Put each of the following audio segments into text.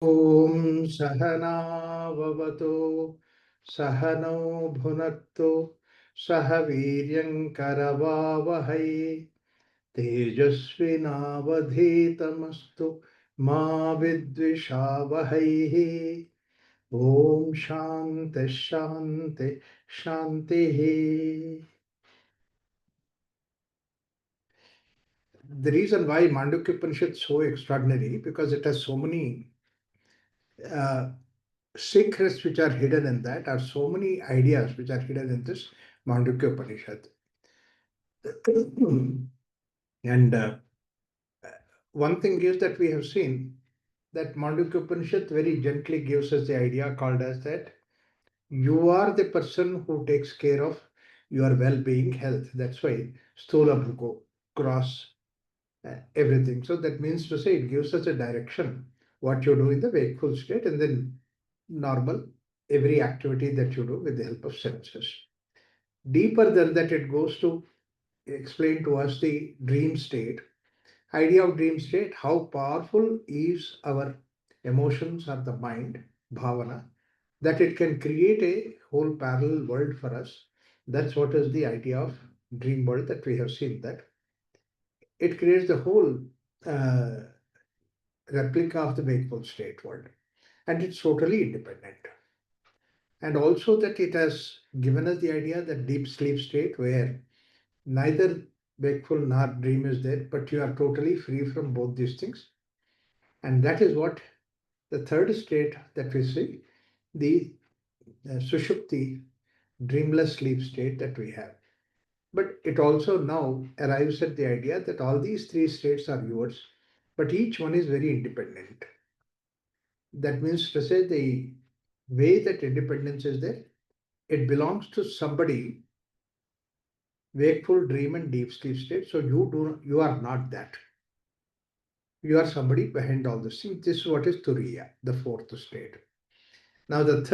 Om Sahana Vavatu Sahano Bhunattu Sahaviryam Karavavahai Tejasvinavadhitamastu Ma Vidvishavahai. Om Shanti Shanti Shanti. The reason why Mandukya Upanishad is so extraordinary because it has so many uh, secrets which are hidden in that, are so many ideas which are hidden in this Mandukya Upanishad. And one thing is that we have seen that Mandukya Upanishad very gently gives us the idea called as that you are the person who takes care of your well-being health. That's why Sthola Bhuko, cross, everything. So that means to say it gives us a direction what you do in the wakeful state and then normal every activity that you do with the help of senses. Deeper than that, it goes to explain to us the dream state. Idea of dream state, how powerful is our emotions or the mind, bhavana, that it can create a whole parallel world for us. That's what is the idea of dream world that we have seen, that it creates the whole uh, replica of the wakeful state world. And it's totally independent. And also that it has given us the idea that deep sleep state where neither wakeful nor dream is there, but you are totally free from both these things. And that is what the third state that we see, the sushupti, dreamless sleep state that we have. But it also now arrives at the idea that all these three states are yours, but each one is very independent. That means to say the way that independence is there, it belongs to somebody, wakeful, dream, and deep sleep state. So you are not that. You are somebody behind all this thing. This is what is Turiya, the fourth state. Now, the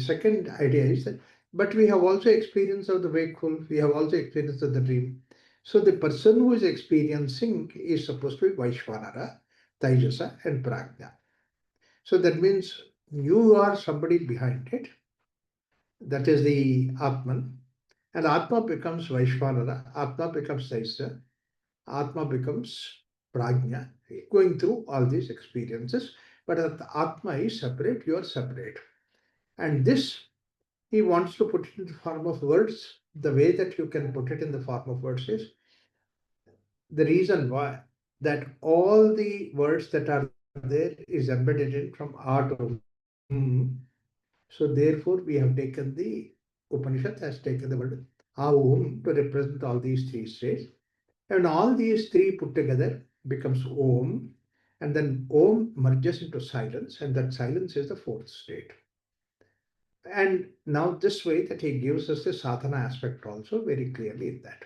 second idea is that, but we have also experience of the wakeful, we have also experience of the dream. So the person who is experiencing is supposed to be Vaishvanara, Taijasa, and Prajna. So that means you are somebody behind it. That is the Atman. And Atma becomes Vaishvanara, Atma becomes Taijasa, Atma becomes Prajna, going through all these experiences. But the Atma is separate, you are separate. And this, he wants to put it in the form of words. The way that you can put it in the form of words is the reason why that all the words that are there is embedded in from A to Mm. So therefore, we have taken the Upanishad has taken the word Aum to represent all these three states. And all these three put together becomes Om. And then Om merges into silence, and that silence is the fourth state. And now this way that he gives us the sadhana aspect also very clearly in that.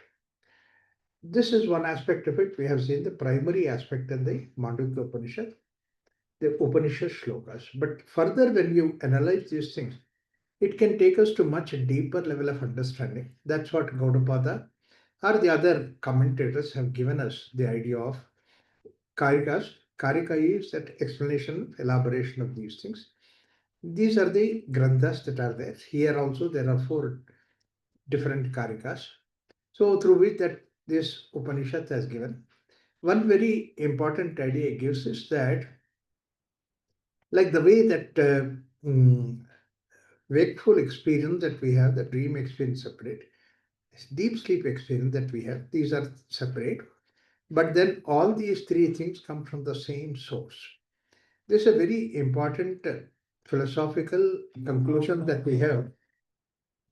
This is one aspect of it. We have seen the primary aspect in the Mandukya Upanishad, the Upanishad shlokas. But further, when you analyze these things, it can take us to much deeper level of understanding. That's what Gaudapada or the other commentators have given us the idea of Karikas. Karika is that explanation, elaboration of these things. These are the granthas that are there. Here also there are four different karikas. So through which that this Upanishad has given. One very important idea it gives is that, like the way that wakeful experience that we have, the dream experience separate, deep sleep experience that we have, these are separate. But then all these three things come from the same source. This is a very important philosophical conclusion that we have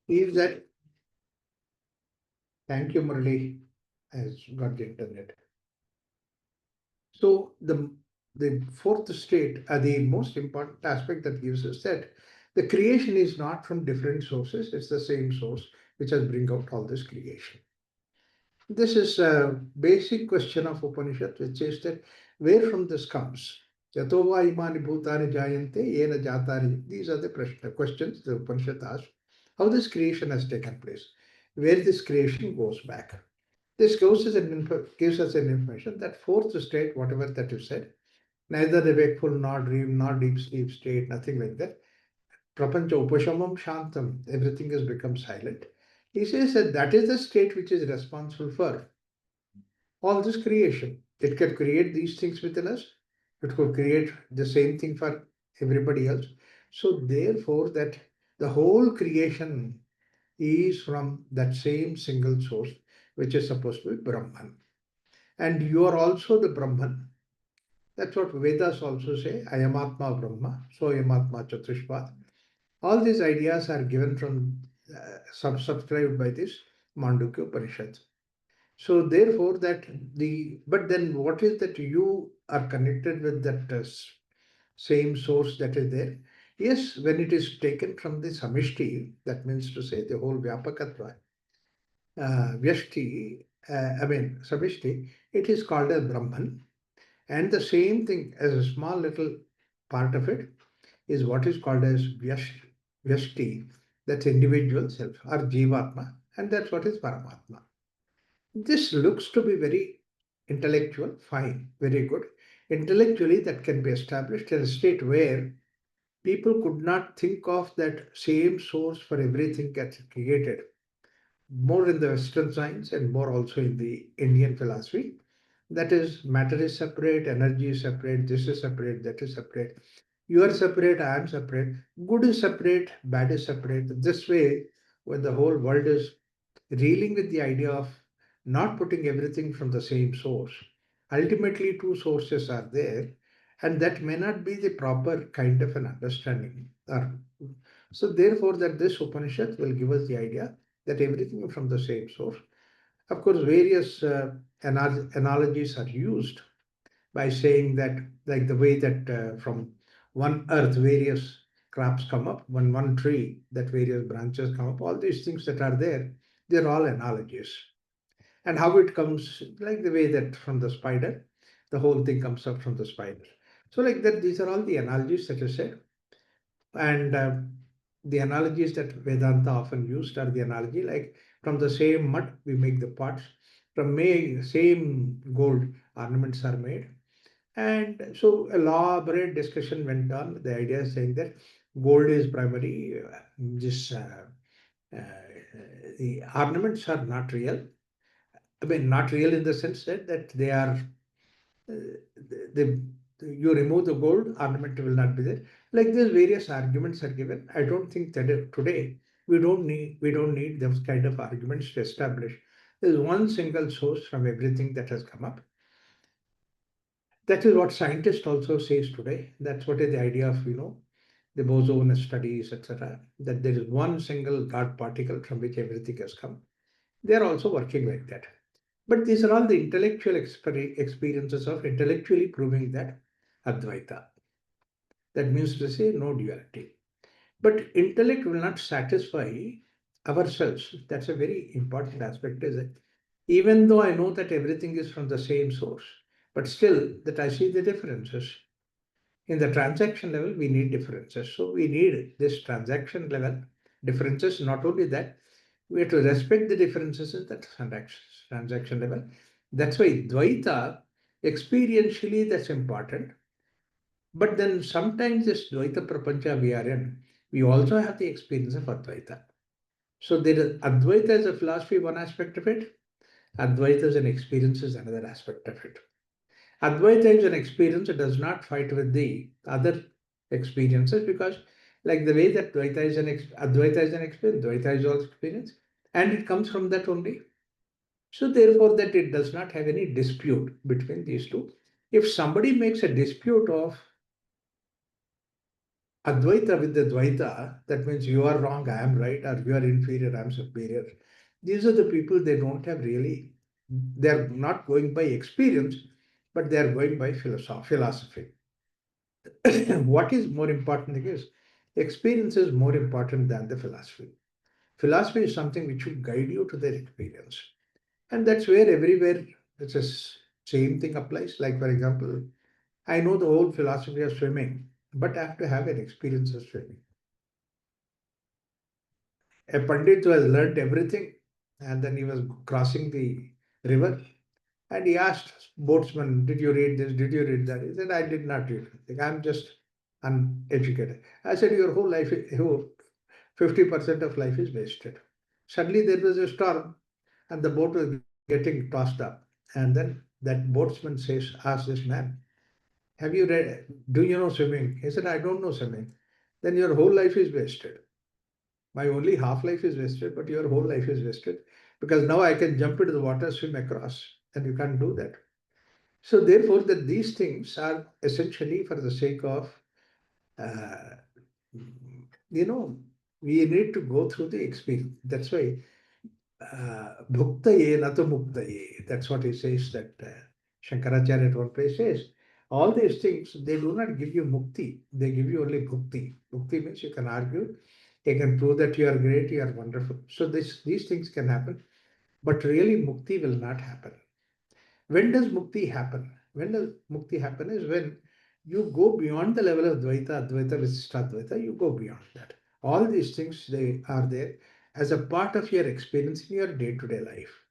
is that, thank you, Murali, has got the internet. So the fourth state, the most important aspect that gives us that the creation is not from different sources; it's the same source which has bring out all this creation. This is a basic question of Upanishad, which is that where from this comes. Yatova imani bhutani jayante yena jatari. These are the questions the Upanishad asks. How this creation has taken place, where this creation goes back. This gives us an information that fourth state, whatever that you said, neither the wakeful nor dream nor deep sleep state, nothing like that. Prapancha upashamam shantam, everything has become silent. He says that that is the state which is responsible for all this creation. It can create these things within us. It could create the same thing for everybody else. So therefore, that the whole creation is from that same single source, which is supposed to be Brahman. And you are also the Brahman. That's what Vedas also say, Ayamatma Brahma, so Ayamatma Chatushpat. All these ideas are given from, subscribed by this Mandukya Upanishad. So therefore but then what is that you are connected with that same source that is there? Yes, when it is taken from the samishti, that means to say the whole vyapakatva, vyashti, samishti, it is called as Brahman. And the same thing as a small little part of it is what is called as vyashti, that's individual self or jivatma, and that's what is Paramatma. This looks to be very intellectual, fine, very good. Intellectually, that can be established in a state where people could not think of that same source for everything that's created, more in the Western science and more also in the Indian philosophy. That is, matter is separate, energy is separate, this is separate, that is separate. You are separate, I am separate, good is separate, bad is separate. This way, when the whole world is reeling with the idea of not putting everything from the same source. Ultimately, two sources are there, and that may not be the proper kind of an understanding. So, therefore, that this Upanishad will give us the idea that everything is from the same source. Of course, various analogies are used by saying that, like the way that from one earth, various crops come up, one tree, that various branches come up, all these things that are there, they're all analogies. And how it comes, like the way that from the spider, the whole thing comes up from the spider. So, like that, these are all the analogies that I said. And the analogies that Vedanta often used are the analogy like from the same mud we make the pots, from same gold ornaments are made. And so elaborate discussion went on. The idea is saying that gold is primary, this uh, the ornaments are not real. I mean, not real in the sense that they are, the, you remove the gold, ornament will not be there. Like this, various arguments are given. I don't think that today we don't need those kind of arguments to establish. There's one single source from everything that has come up. That is what scientists also says today. That's what is the idea of the boson studies, etc. That there is one single God particle from which everything has come. They are also working like that. But these are all the intellectual experiences of intellectually proving that Advaita. That means to say no duality. But intellect will not satisfy ourselves. That's a very important aspect, is it? Even though I know that everything is from the same source, but still that I see the differences. In the transaction level, we need differences. So we need this transaction level differences. Not only that, we have to respect the differences in the transaction level. That's why Dvaita, experientially, that's important. But then sometimes this Dvaita Prapancha we are in, we also have the experience of Advaita. So there is Advaita as a philosophy, one aspect of it. Advaita as an experience is another aspect of it. Advaita is an experience, it does not fight with the other experiences because, like the way that Advaita is an experience, Dvaita is also experience, and it comes from that only. So, therefore, that it does not have any dispute between these two. If somebody makes a dispute of Advaita with the Dvaita, that means you are wrong, I am right, or you are inferior, I am superior. These are the people they don't have really, they are not going by experience, but they are going by philosophy. What is more important thing is experience is more important than the philosophy. Philosophy is something which will guide you to their experience. And that's where everywhere it's the same thing applies. Like, for example, I know the whole philosophy of swimming, but I have to have an experience of swimming. A Pandit who has learnt everything and then he was crossing the river And he asked boatsman, "Did you read this? Did you read that?" He said, "I did not read anything. I'm just uneducated." I said, "Your whole life, 50% of life is wasted." Suddenly there was a storm and the boat was getting tossed up. And then that boatsman asked this man, "Have you read, do you know swimming?" He said, "I don't know swimming." "Then your whole life is wasted. My only half life is wasted, but your whole life is wasted because now I can jump into the water, swim across, and you can't do that." So therefore, that these things are essentially for the sake of, uh, you know, we need to go through the experience. That's why bhuktaye nato muktaye. That's what he says. That Shankaracharya at one place says. All these things they do not give you mukti. They give you only bhukti. Bhukti means you can argue, you can prove that you are great, you are wonderful. So these things can happen, but really mukti will not happen. When does mukti happen? When does mukti happen is when you go beyond the level of Dvaita, Advaita, Visishtadvaita, you go beyond that. All these things, they are there as a part of your experience in your day-to-day life.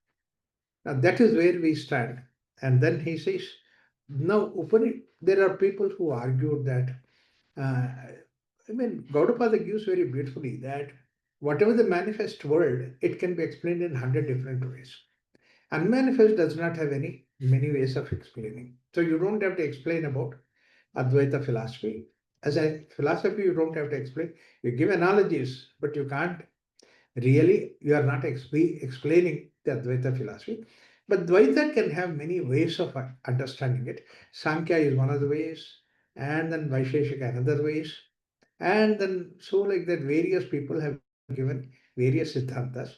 Now that is where we stand. And then he says, now there are people who argued that, Gaudapada gives very beautifully that whatever the manifest world, it can be explained in 100 different ways. Unmanifest does not have any many ways of explaining. So you don't have to explain about Advaita philosophy. As a philosophy, you don't have to explain. You give analogies, but you can't really, you are not explaining the Advaita philosophy. But Dvaita can have many ways of understanding it. Sankhya is one of the ways, and then Vaisheshika another ways. And then so like that various people have given various siddhantas.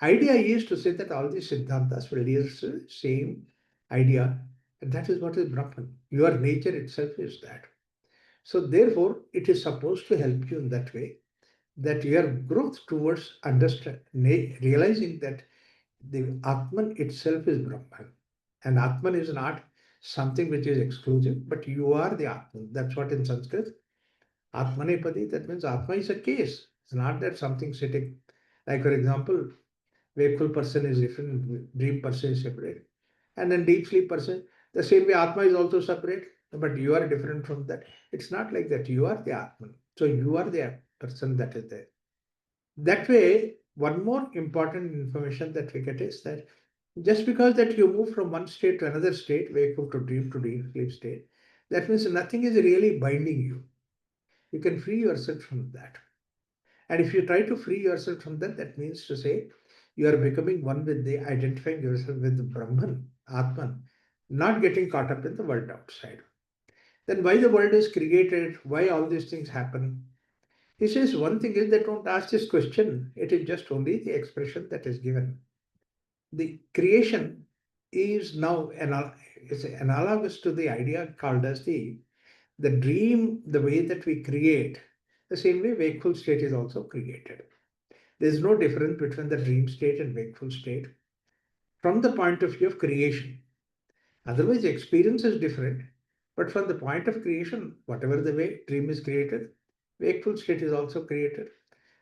Idea is to say that all these siddhantas will lead us to the same idea, and that is what is Brahman. Your nature itself is that. So therefore, it is supposed to help you in that way, that your growth towards realizing that the Atman itself is Brahman. And Atman is not something which is exclusive, but you are the Atman. That's what in Sanskrit, Atmanepadi, that means Atma is a case. It's not that something sitting. Like for example, wakeful person is different, dream person is separate. And then deep sleep person, the same way Atma is also separate, but you are different from that. It's not like that. You are the Atman. So you are the person that is there. That way, one more important information that we get is that just because that you move from one state to another state, wakeful to deep sleep state, that means nothing is really binding you. You can free yourself from that. And if you try to free yourself from that, that means to say you are becoming one with the identifying yourself with the Brahman, Atman, not getting caught up in the world outside. Then why the world is created, why all these things happen? He says one thing is they don't ask this question, it is just only the expression that is given. The creation is now is analogous to the idea called as the dream, the way that we create, the same way wakeful state is also created. There is no difference between the dream state and wakeful state from the point of view of creation. Otherwise, experience is different. But from the point of creation, whatever the way dream is created, wakeful state is also created.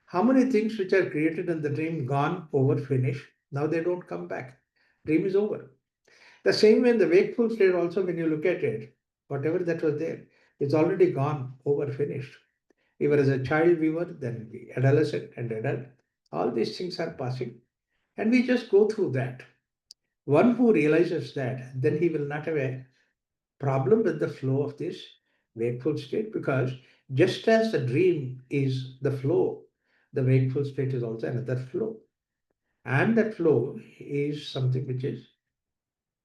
How many things which are created in the dream gone, over, finished, now they don't come back. Dream is over. The same way in the wakeful state also, when you look at it, whatever that was there, it's already gone, over, finished. We were as a child, we were, then we adolescent and adult. All these things are passing. And we just go through that. One who realizes that, then he will not have a problem with the flow of this wakeful state because just as the dream is the flow, the wakeful state is also another flow. And that flow is something which is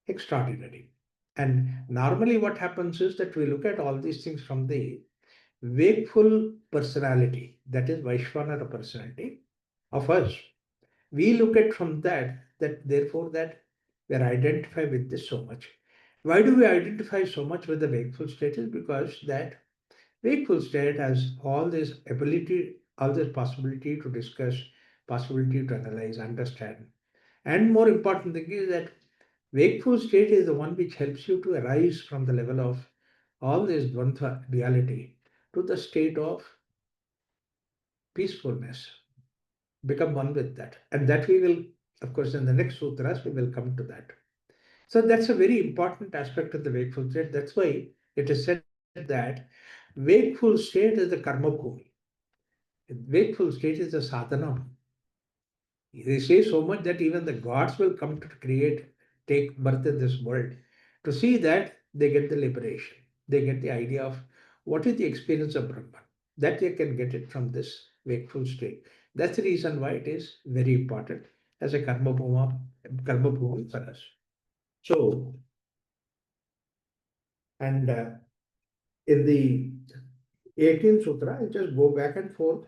extraordinary. And normally, what happens is that we look at all these things from the wakeful personality, that is Vaishvanara personality of us. We look at from that therefore that we are identified with this so much. Why do we identify so much with the wakeful state? Is because that wakeful state has all this ability, all this possibility to discuss, possibility to analyze, understand. And more important thing is that wakeful state is the one which helps you to arise from the level of all this dvandva duality to the state of peacefulness. Become one with that. And that we will, of course, in the next sutras, we will come to that. So that's a very important aspect of the wakeful state. That's why it is said that wakeful state is the karma bhumi. Wakeful state is the sadhana. They say so much that even the gods will come to create, take birth in this world. To see that, they get the liberation. They get the idea of what is the experience of Brahman. That they can get it from this wakeful state. That's the reason why it is very important as a karma bhuma for us. So, and in the 18th Sutra, I'll just go back and forth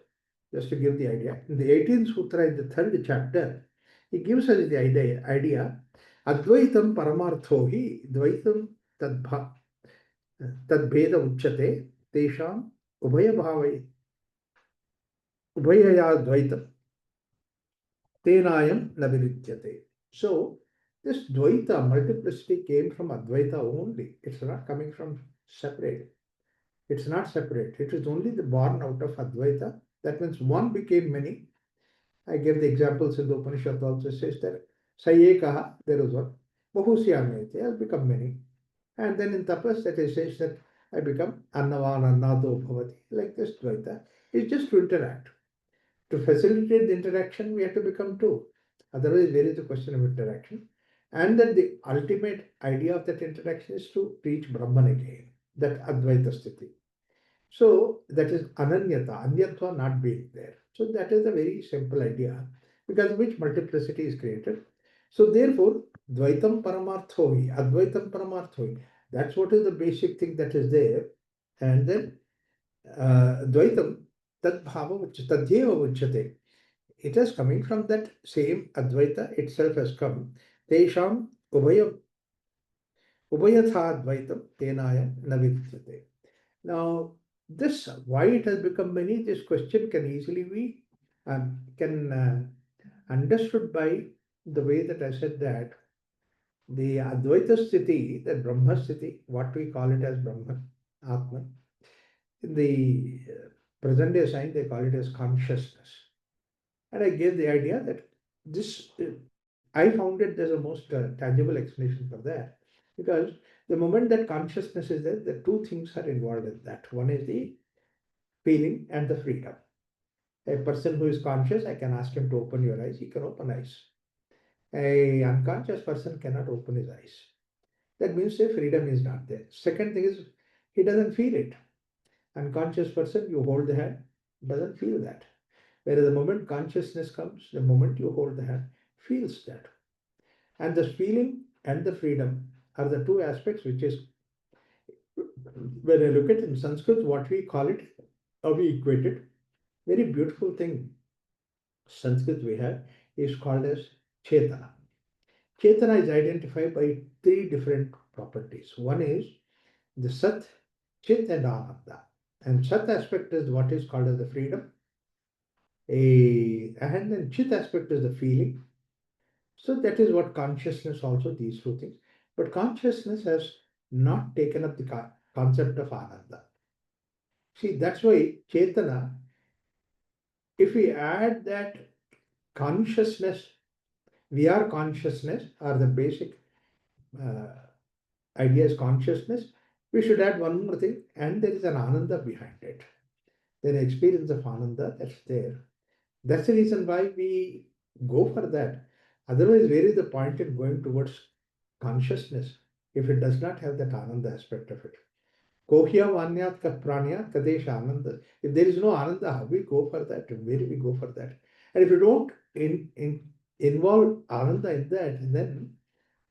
just to give the idea. In the 18th Sutra, in the third chapter, he gives us the idea Advaitam Paramarthohi Dvaitam Tadbheda Uchate Tesham Ubhaya Bhavai Ubhayaya Dvaitam Tenayam Navirudyate. So, this Dvaita, multiplicity, came from Advaita only. It's not coming from separate. It's not separate. It is only the born out of Advaita. That means one became many. I gave the examples in the Upanishad also says that Sayekaha, there is one. Bahusyamete, has become many. And then in Tapas, that it says that I become Annavan Annado Bhavati. Like this Dvaita. It's just to interact. To facilitate the interaction, we have to become two. Otherwise, where is the question of interaction? And then the ultimate idea of that interaction is to reach Brahman again, that Advaita Sthiti. So that is Ananyata, Anyatva not being there. So that is a very simple idea because of which multiplicity is created. So therefore, Dvaitam Paramarthohi, Advaitam Paramarthohi, that's what is the basic thing that is there. And then Dvaitam Tadhyeva Uchate. It is coming from that same Advaita itself has come. Tesham Ubayatha Advaitam Tenaya Navidyate. Now, this why it has become many, this question can easily be can understood by the way that I said that the Advaita Sthiti, the Brahma Sthiti, what we call it as Brahman, Atman, in the present day science they call it as consciousness. And I gave the idea that this, I found it there's a most tangible explanation for that. Because the moment that consciousness is there, the two things are involved in that. One is the feeling and the freedom. A person who is conscious, I can ask him to open your eyes, he can open eyes. A unconscious person cannot open his eyes. That means the freedom is not there. Second thing is he doesn't feel it. Unconscious person, you hold the hand, doesn't feel that. Whereas the moment consciousness comes, the moment you hold the hand, feels that. And the feeling and the freedom are the two aspects which is, when I look at in Sanskrit, what we call it, or we equate it, very beautiful thing Sanskrit we have is called as Chetana. Chetana is identified by three different properties. One is the Sat, Chit, and Ananda. And Sat aspect is what is called as the freedom. And then Chit aspect is the feeling. So that is what consciousness also, these two things. But consciousness has not taken up the concept of Ananda. See, that's why Chetana, if we add that consciousness, we are consciousness, or the basic uh, idea is consciousness, we should add one more thing, and there is an Ananda behind it. There is experience of Ananda that's there. That's the reason why we go for that. Otherwise, where is the point in going towards consciousness if it does not have that Ananda aspect of it? Kohya Vanyat Pranyat Kadesh Ananda. If there is no Ananda, how we go for that? Where do we go for that? And if you don't involve Ananda in that, then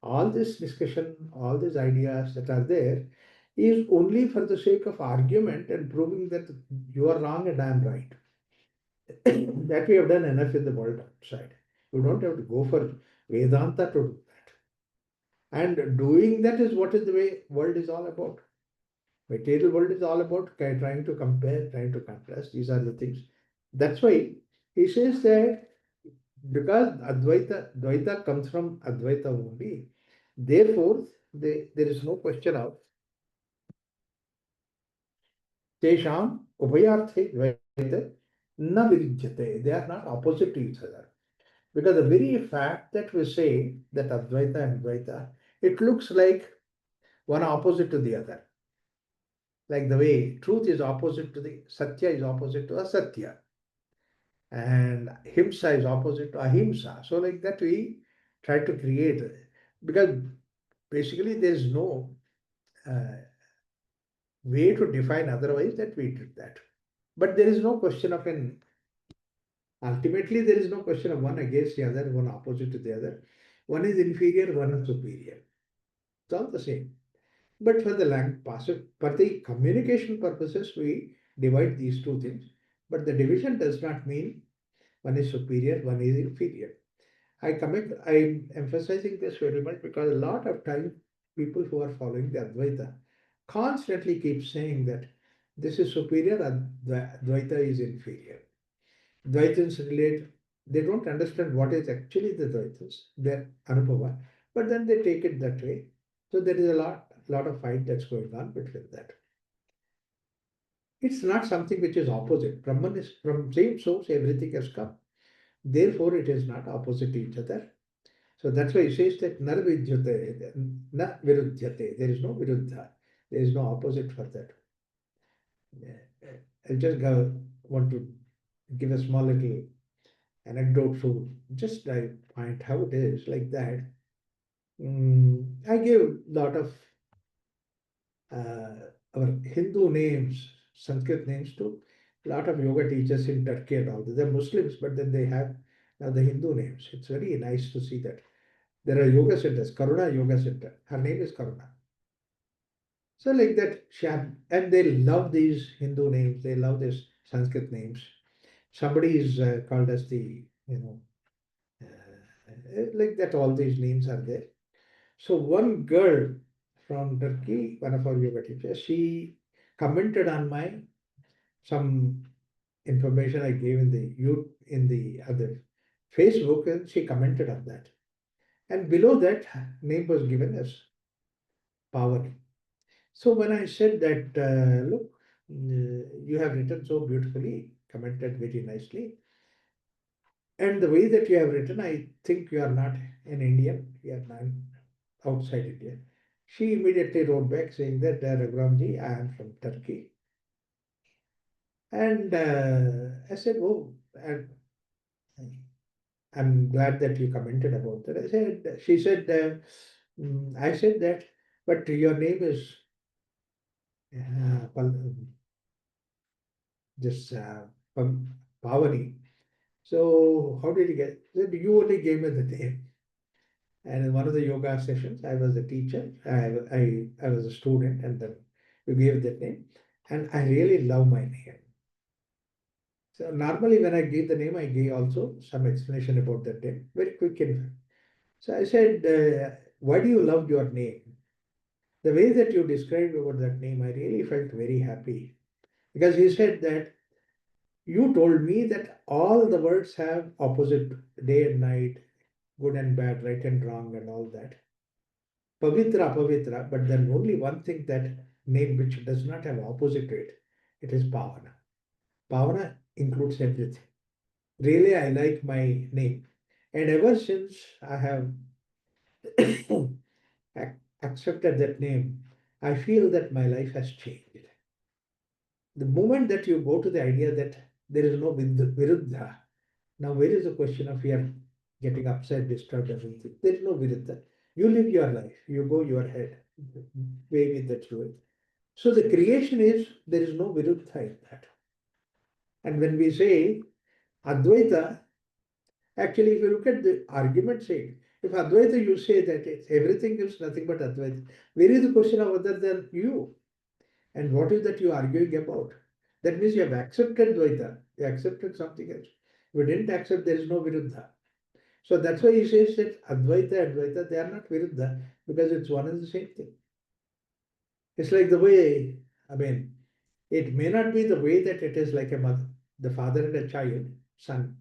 all this discussion, all these ideas that are there is only for the sake of argument and proving that you are wrong and I am right. That we have done enough in the world outside. You don't have to go for Vedanta to do that. And doing that is what is the way world is all about. Material world is all about trying to compare, trying to contrast. These are the things. That's why he says that because Dvaita comes from Advaita only, therefore there is no question of Tesham Ubhayarthe Dvaita na virijyate. They are not opposite to each other. Because the very fact that we say that Advaita and Dvaita It looks like one opposite to the other. Like the way truth is opposite to the satya is opposite to asatya, and himsa is opposite to ahimsa. So like that we try to create, because basically there is no uh, way to define otherwise that we did that. But there is no question of an ultimately there is no question of one against the other, one opposite to the other. One is inferior, one is superior. It's all the same. But for the for the communication purposes, we divide these two things. But the division does not mean one is superior, one is inferior. I'm emphasizing this very much because a lot of time people who are following the Advaita constantly keep saying that this is superior and the Advaita is inferior. Dvaitins relate, they don't understand what is actually the Dvaitins, their Anubhava, but then they take it that way. So there is a lot of fight that's going on between that. It's not something which is opposite. Brahman is from same source, everything has come. Therefore, it is not opposite to each other. So that's why he says that nar vidyate, na virudhyate. There is no viruddha. There is no opposite for that. I just want to give a small little anecdote to just I find how it is like that. I give a lot of our Hindu names, Sanskrit names to a lot of yoga teachers in Turkey and all. They're Muslims, but then they have now the Hindu names. It's very nice to see that. There are yoga centers, Karuna Yoga Center. Her name is Karuna. So like that, and they love these Hindu names. They love these Sanskrit names. Somebody is called as the, like that. All these names are there. So one girl from Turkey, one of our yoga teachers, she commented on my some information I gave in the in the other Facebook, and she commented on that. And below that name was given as Power. So when I said that, look, you have written so beautifully, commented very nicely, and the way that you have written, I think you are not an Indian, you are not outside India. She immediately wrote back saying that, Raghuramji, I am from Turkey. And I said, oh, and I'm glad that you commented about that. She said, I said that, but your name is this Pavani. So how did you get? She said, you only gave me the name. And in one of the yoga sessions, I was a teacher. I was a student, and then you gave that name. And I really love my name. So normally when I give the name, I give also some explanation about that name, very quick and so I said, why do you love your name? The way that you described about that name, I really felt very happy because he said that you told me that all the words have opposite day and night, good and bad, right and wrong, and all that. Pavitra, Pavitra, but then only one thing that name which does not have opposite to it, it is Pavana. Pavana includes everything. Really, I like my name. And ever since I have accepted that name, I feel that my life has changed. The moment that you go to the idea that there is no viruddha, now where is the question of we are getting upset, disturbed, everything? There is no viruddha. You live your life, you go your head, way with that you. So the creation is, there is no viruddha in that. And when we say Advaita, actually, if you look at the argument saying, if Advaita you say that it's, everything is nothing but Advaita, where is the question of other than you? And what is that you are arguing about? That means you have accepted Dvaita, you accepted something else. If you didn't accept, there is no Viruddha. So that's why he says that Advaita and Dvaita, they are not Viruddha because it's one and the same thing. It's like the way, I mean, it may not be the way that it is like a mother, the father and a child, son,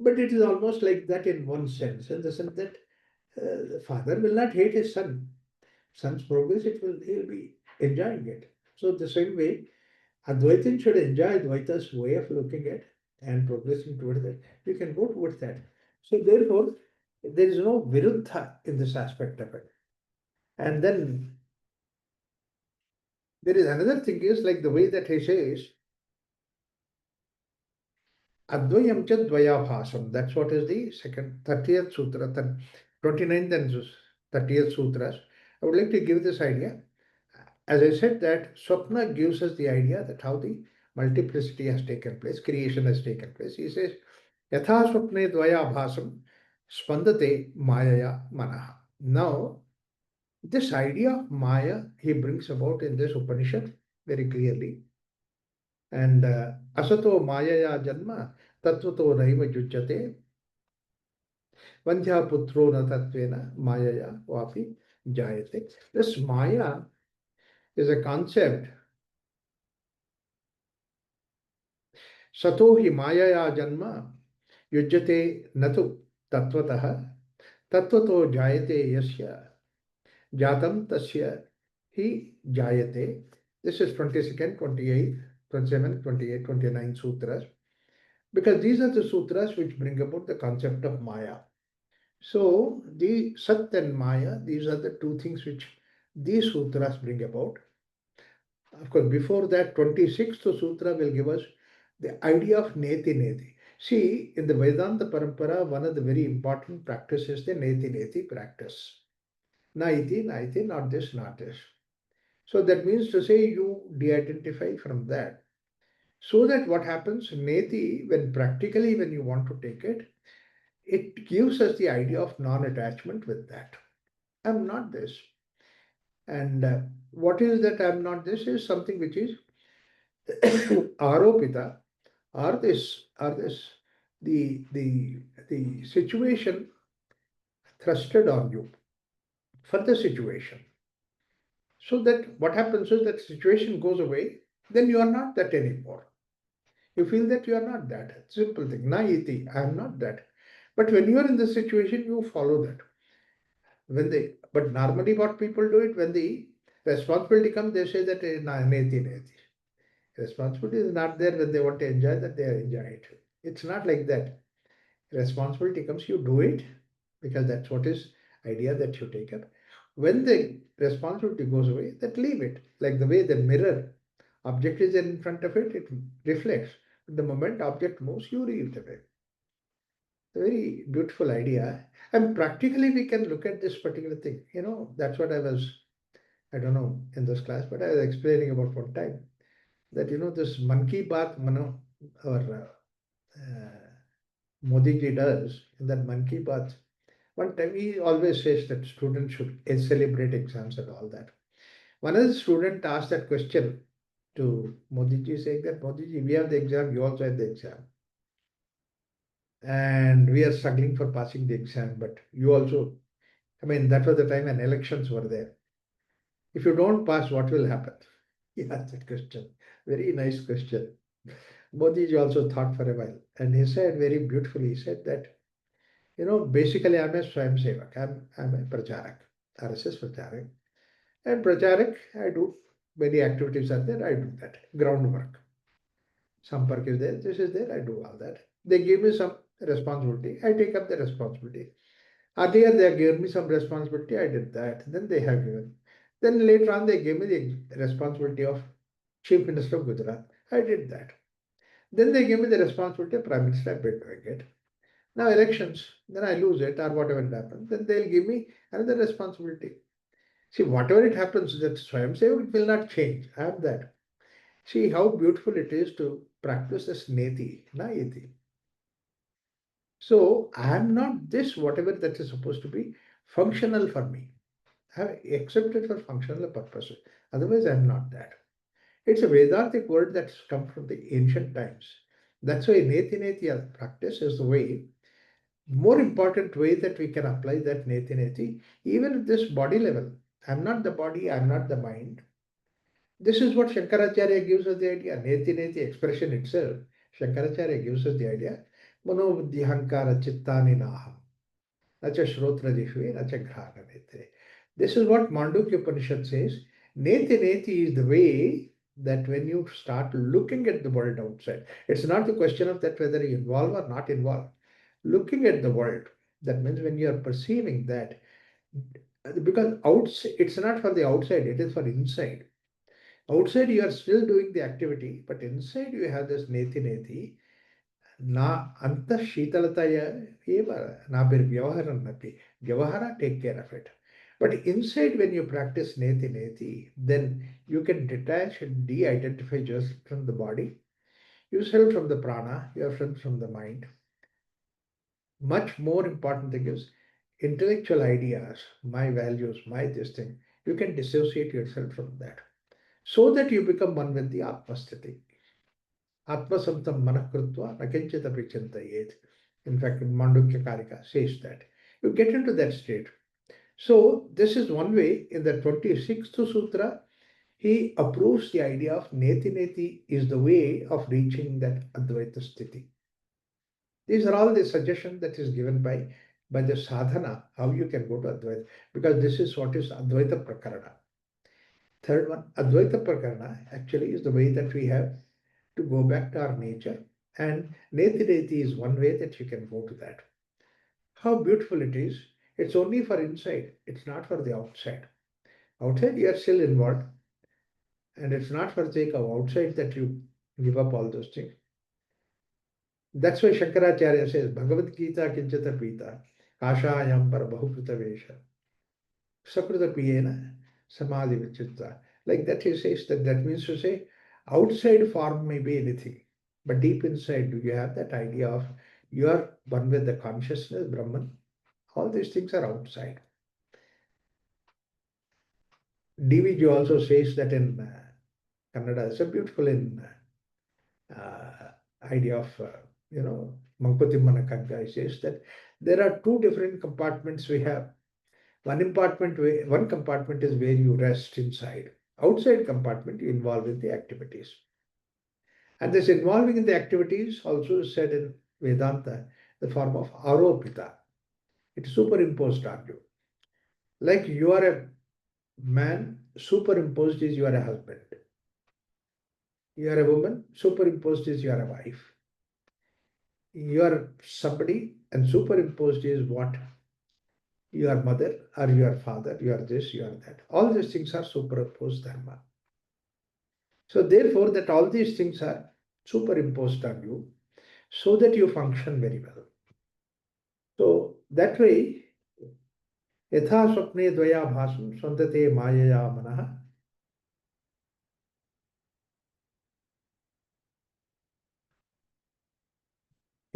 but it is almost like that in one sense, in the sense that the father will not hate his son. Son's progress, he'll be enjoying it. So the same way, Advaitin should enjoy Advaita's way of looking at and progressing towards that. You can go towards that. So therefore, there is no viruddha in this aspect of it. And then there is another thing is like the way that he says, Advayam cha dvayabhasam. That's what is the second, 30th sutra, 29th and 30th sutras. I would like to give this idea. As I said, that Swapna gives us the idea that how the multiplicity has taken place, creation has taken place. He says, Yatha Swapne Dvayabhasam Spandate Mayaya Manaha. Now, this idea of Maya he brings about in this Upanishad very clearly. And Asato Mayaya Janma Tattvato Naiva Jujjate Vandhya Putro Na Tattvena Mayaya Vapi Jayate. This Maya is a concept. Sato hi Mayaya Janma Yujjate Natu Tattvataha Tattvato Jayate Yasya Jatam Tasya Hi Jayate. This is 22nd, 28th, 27th, 28th, 29th sutras. Because these are the sutras which bring about the concept of Maya. So the Sat and Maya, these are the two things which these sutras bring about. Of course, before that, 26th Sutra will give us the idea of Neti Neti. See, in the Vedanta Parampara, one of the very important practices is the Neti Neti practice. Naiti, Naiti, not this, not this. So that means to say you de-identify from that. So that what happens, Neti, when practically when you want to take it, it gives us the idea of non-attachment with that. I'm not this. And what is that I'm not this is something which is aropita, or this, the situation thrusted on you for the situation. So that what happens is that situation goes away, then you are not that anymore. You feel that you are not that. Simple thing. Na iti, I am not that. But when you are in the situation, you follow that. But normally what people do it when the responsibility comes, they say that na neti neti. Responsibility is not there when they want to enjoy that they enjoy it. It's not like that. Responsibility comes, you do it because that's what is idea that you take up. When the responsibility goes away, that leave it. Like the way the mirror object is in front of it, it reflects. The moment object moves, you leave it away. A very beautiful idea. And practically we can look at this particular thing. That's what I don't know in this class, but I was explaining about one time that this monkey bath or Modi ji does in that monkey bath. One time he always says that students should celebrate exams and all that. One of the students asked that question to Modi ji, saying that Modi ji, we have the exam, you also have the exam. And we are struggling for passing the exam, but you also, I mean, that was the time when elections were there. If you don't pass, what will happen? He asked that question. Very nice question. Modi ji also thought for a while. And he said very beautifully, he said that, basically I'm a Swayam Sevak. I'm a Pracharak, RSS Pracharak. And Pracharak, I do many activities are there, I do that. Groundwork. Sampark is there, this is there, I do all that. They give me some responsibility, I take up the responsibility. Earlier, they have given me some responsibility, I did that. Then they have given. Then later on, they gave me the responsibility of Chief Minister of Gujarat. I did that. Then they gave me the responsibility of Prime Minister. I've been doing it. Now elections, then I lose it or whatever it happens. Then they'll give me another responsibility. See, whatever it happens, that Swayam Sevak, it will not change. I have that. See how beautiful it is to practice this neti, na iti. So I am not this, whatever that is supposed to be functional for me. I have accepted for functional purposes. Otherwise, I am not that. It's a Vedantic word that's come from the ancient times. That's why Neti Neti practice is the way, more important way that we can apply that Neti Neti, even at this body level. I'm not the body, I'm not the mind. This is what Shankaracharya gives us the idea. Neti Neti expression itself, Shankaracharya gives us the idea. Mano buddhi hankara chittani naham. Nacha shrotra jihve, nacha grahana netre. This is what Mandukya Upanishad says. Neti Neti is the way that when you start looking at the world outside, it's not the question of that whether you involve or not involve. Looking at the world, that means when you are perceiving that, Because outside, it's not for the outside, it is for inside. Outside, you are still doing the activity, but inside, you have this neti neti. Na anta shitalataya eva na bir vyavaharam napi. Vyavahara, take care of it. But inside, when you practice neti neti, then you can detach and de-identify yourself from the body, yourself from the prana, yourself from the mind. Much more important thing is intellectual ideas, my values, my this thing. You can dissociate yourself from that so that you become one with the Atmasthiti. Atmasamtam manakrutva nakinchitapi chintayet. In fact, Mandukya Karika says that. You get into that state. So, this is one way. In the 26th Sutra, he approves the idea of Neti Neti is the way of reaching that Advaita Sthiti. These are all the suggestions that is given by the sadhana, how you can go to Advaita, because this is what is Advaita Prakarana. Third one, Advaita Prakarana actually is the way that we have to go back to our nature, and Neti Neti is one way that you can go to that. How beautiful it is. It's only for inside, it's not for the outside. Outside, you are still involved, and it's not for the sake of outside that you give up all those things. That's why Shankaracharya says, Bhagavad Gita kinchata pita, kashayam par bahupruta vesha, sakruta piyena, samadhi vichitta. Like that he says that means to say, outside form may be anything, but deep inside, do you have that idea of you are one with the consciousness, Brahman? All these things are outside. DVG also says that in Kannada, it's a beautiful idea of, Mankutimana Kagga says that there are two different compartments we have. One compartment is where you rest inside. Outside compartment you involve in the activities. And this involving in the activities also is said in Vedanta, the form of aropita. It's superimposed on you. Like you are a man, superimposed is you are a husband. You are a woman, superimposed is you are a wife. You are somebody, and superimposed is what? Your mother or your father, you are this, you are that. All these things are superimposed dharma. So therefore, that all these things are superimposed on you so that you function very well. So that way, यथा स्वप्ने द्वया भासं स्वन्दते मायया मनः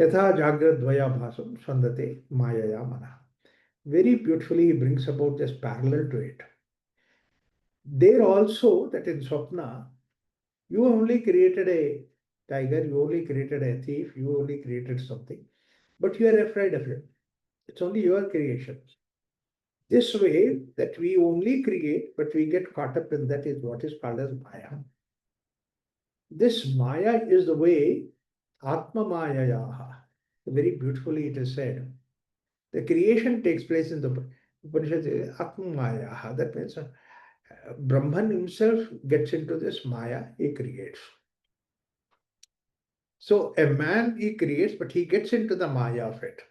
यथा जाग्रद्वया भासं स्वन्दते मायया मनः. Very beautifully he brings about this parallel to it. There also that in Swapna, you only created a tiger, you only created a thief, you only created something, but you are afraid of it. It's only your creation. This way that we only create, but we get caught up in that is what is called as Maya. This Maya is the way Atma Mayayaha. Very beautifully it is said. The creation takes place in the Upanishad, Atma Mayayaha. That means Brahman himself gets into this Maya, he creates. So a man he creates, but he gets into the Maya of it.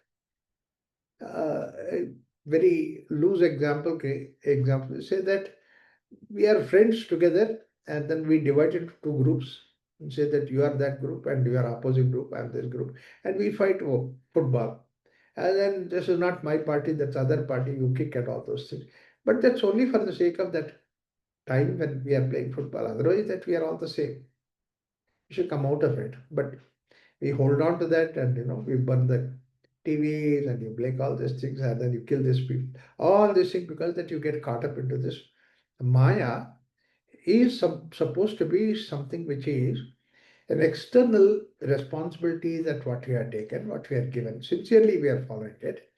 A very loose example say that we are friends together and then we divide into two groups and say that you are that group and you are opposite group, I am this group, and we fight football. And then this is not my party, that's other party, you kick at all those things. But that's only for the sake of that time when we are playing football. Otherwise, that we are all the same. We should come out of it. But we hold on to that and we burn the TVs and you break all these things and then you kill these people. All these things because that you get caught up into this. Maya is supposed to be something which is an external responsibility that what we are taken, what we are given. Sincerely, we are following it.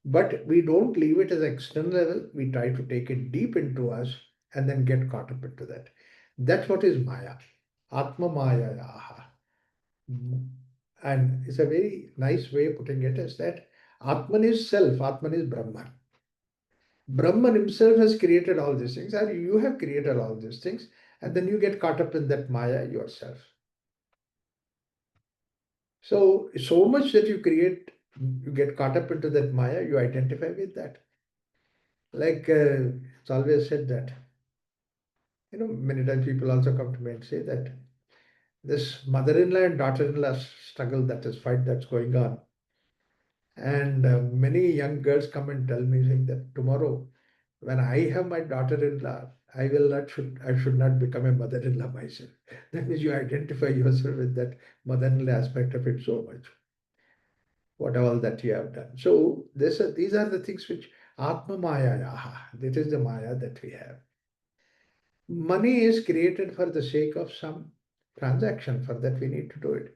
But we don't leave it as external level. We try to take it deep into us and then get caught up into that. That's what is Maya. Atma Maya. And it's a very nice way of putting it is that Atman is self, Atman is Brahman. Brahman himself has created all these things, and you have created all these things, and then you get caught up in that Maya yourself. So much that you create, you get caught up into that Maya, you identify with that. Like it's always said that, many times people also come to me and say that this mother-in-law and daughter-in-law struggle, that is fight that's going on. And many young girls come and tell me saying that tomorrow, when I have my daughter-in-law, I should not become a mother-in-law myself. That means you identify yourself with that mother-in-law aspect of it so much, what all that you have done. So these are the things which Atma Maya, this is the Maya that we have. Money is created for the sake of some transaction, for that we need to do it.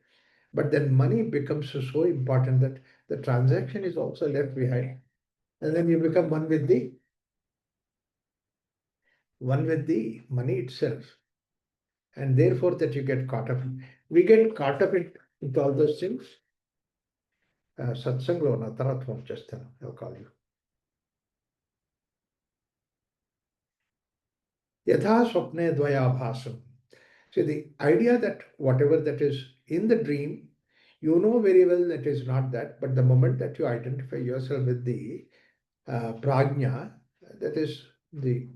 But then money becomes so important that the transaction is also left behind. And then you become one with the money itself. And therefore that you get caught up. We get caught up into all those things. Satsanglo nataratvam chastana, I'll call you. Yatha swapne dvaya bhasam. So the idea that whatever that is in the dream, you know very well that is not that, but the moment that you identify yourself with the prajna, that is the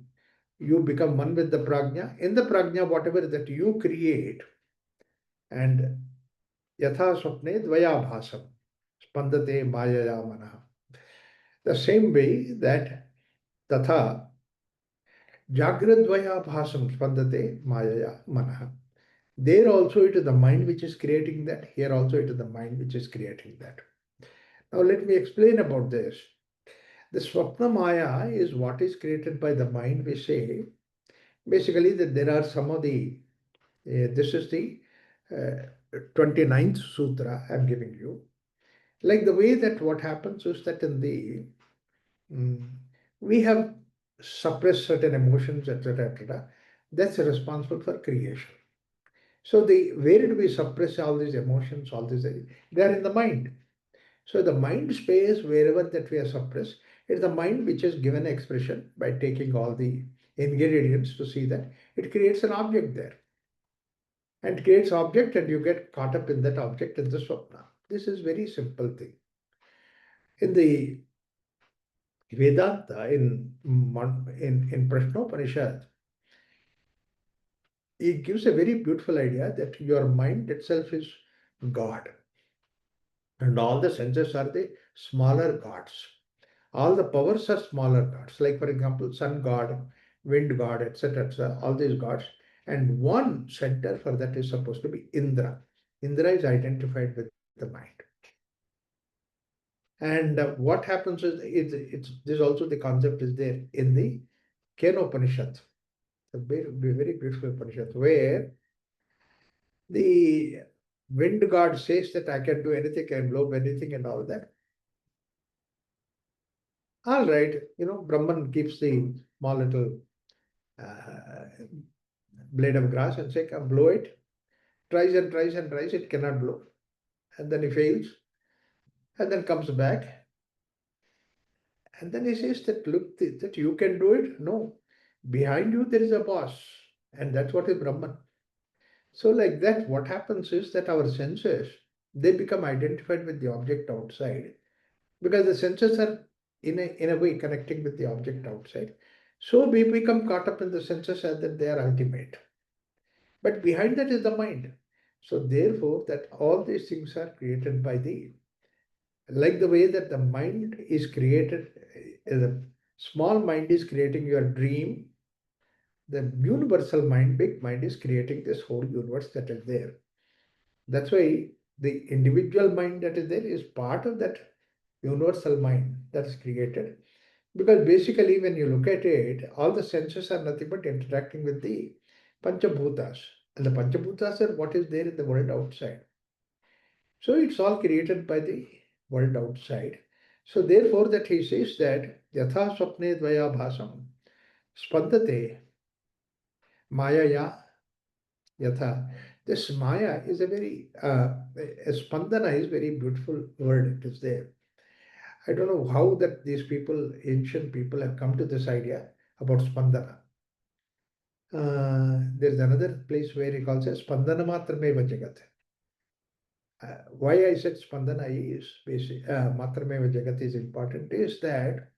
you become one with the prajna. In the prajna, whatever that you create, and yatha swapne dvaya bhasam, spandate mayaya manaha. The same way that tatha jagradvaya bhasam spandate mayaya manaha. There also it is the mind which is creating that. Here also it is the mind which is creating that. Now let me explain about this. The Swapna Maya is what is created by the mind. We say basically that there are some of the, this is the 29th Sutra I'm giving you. Like the way that what happens is that in the, mm, we have suppressed certain emotions, etc., etc. That's responsible for creation. So where did we suppress all these emotions, all these, they are in the mind. So the mind space, wherever that we are suppressed, is the mind which is given expression by taking all the ingredients to see that it creates an object there. And creates object and you get caught up in that object in the swapna. This is very simple thing. In the Vedanta, in Prashnopanishad, it gives a very beautiful idea that your mind itself is God. And all the senses are the smaller gods. All the powers are smaller gods. Like, for example, sun god, wind god, etc., etc., all these gods. And one center for that is supposed to be Indra. Indra is identified with the mind. And what happens is, it's this also the concept is there in the Kena Upanishad, a very beautiful Upanishad, where the wind god says that I can do anything, I can blow anything and all that. All right, Brahman keeps the small little uh, blade of grass and say, come blow it. Tries and tries and tries, it cannot blow. And then he fails and then comes back. And then he says that, look, that you can do it. No, behind you there is a boss. And that's what is Brahman. So like that, what happens is that our senses, they become identified with the object outside because the senses are in a way connecting with the object outside. So we become caught up in the senses as that they are ultimate. But behind that is the mind. So therefore, that all these things are created by like the way that the mind is created, the small mind is creating your dream, the universal mind, big mind is creating this whole universe that is there. That's why the individual mind that is there is part of that universal mind that is created. Because basically, when you look at it, all the senses are nothing but interacting with the Panchabhutas. And the Panchabhutas are what is there in the world outside. So it's all created by the world outside. So therefore, that he says that Yatha Swapne Dvaya Bhasam Spandate Mayaya Yatha. This Maya is a very, Spandana is very beautiful word. It is there. I don't know how that these people, ancient people, have come to this idea about Spandana. There's another place where he calls it Spandana Matrameva Jagat. Why I said Spandana is basic, Matrameva Jagat is important is that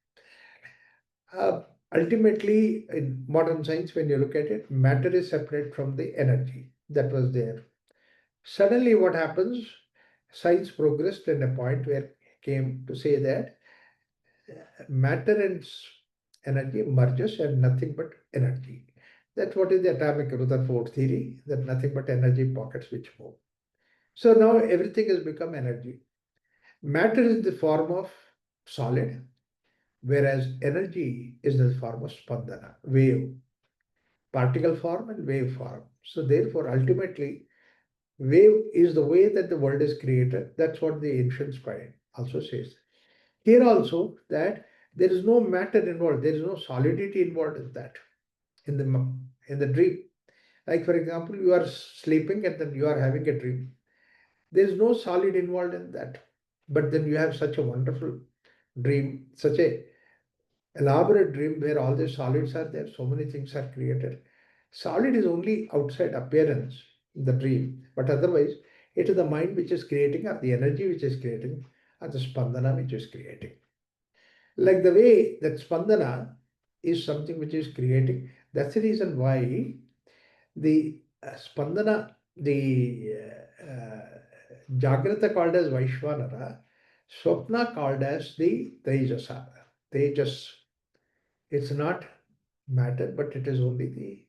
Uh, Ultimately, in modern science, when you look at it, matter is separate from the energy that was there. Suddenly, what happens? Science progressed in a point where it came to say that matter and energy merges and nothing but energy. That's what is the atomic Rutherford theory, that nothing but energy pockets which move. So now everything has become energy. Matter is the form of solid, whereas energy is the form of spandana, wave, particle form and wave form. So therefore, ultimately, wave is the way that the world is created. That's what the ancient spy also says. Here also that there is no matter involved, there is no solidity involved in that, in the in the dream. Like for example, you are sleeping and then you are having a dream. There is no solid involved in that. But then you have such a wonderful dream, such a elaborate dream where all the solids are there, so many things are created. Solid is only outside appearance in the dream, but otherwise it is the mind which is creating, or the energy which is creating, or the spandana which is creating. Like the way that spandana is something which is creating. That's the reason why the spandana, the Jagrata called as Vaishwanara, Swapna called as the Tejasa. Tejas. It's not matter, but it is only the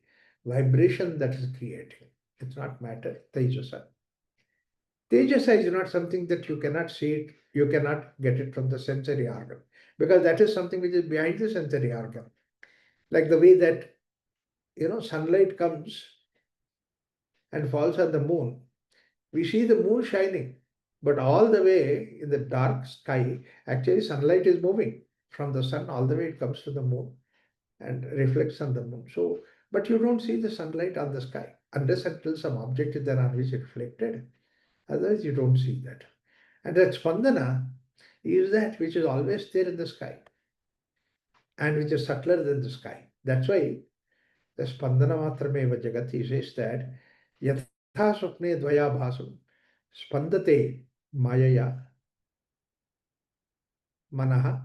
vibration that is creating. It's not matter, Tejasa. Tejasa is not something that you cannot see it, you cannot get it from the sensory organ, because that is something which is behind the sensory organ. Like the way that, sunlight comes and falls on the moon, we see the moon shining, but all the way in the dark sky, actually sunlight is moving from the sun all the way it comes to the moon and reflects on the moon. So, but you don't see the sunlight on the sky unless until some object is there on which it reflected. Otherwise, you don't see that. And that spandana is that which is always there in the sky and which is subtler than the sky. That's why the spandana matrameva jagati says that yatha swapne dvaya bhasam spandate mayaya manaha.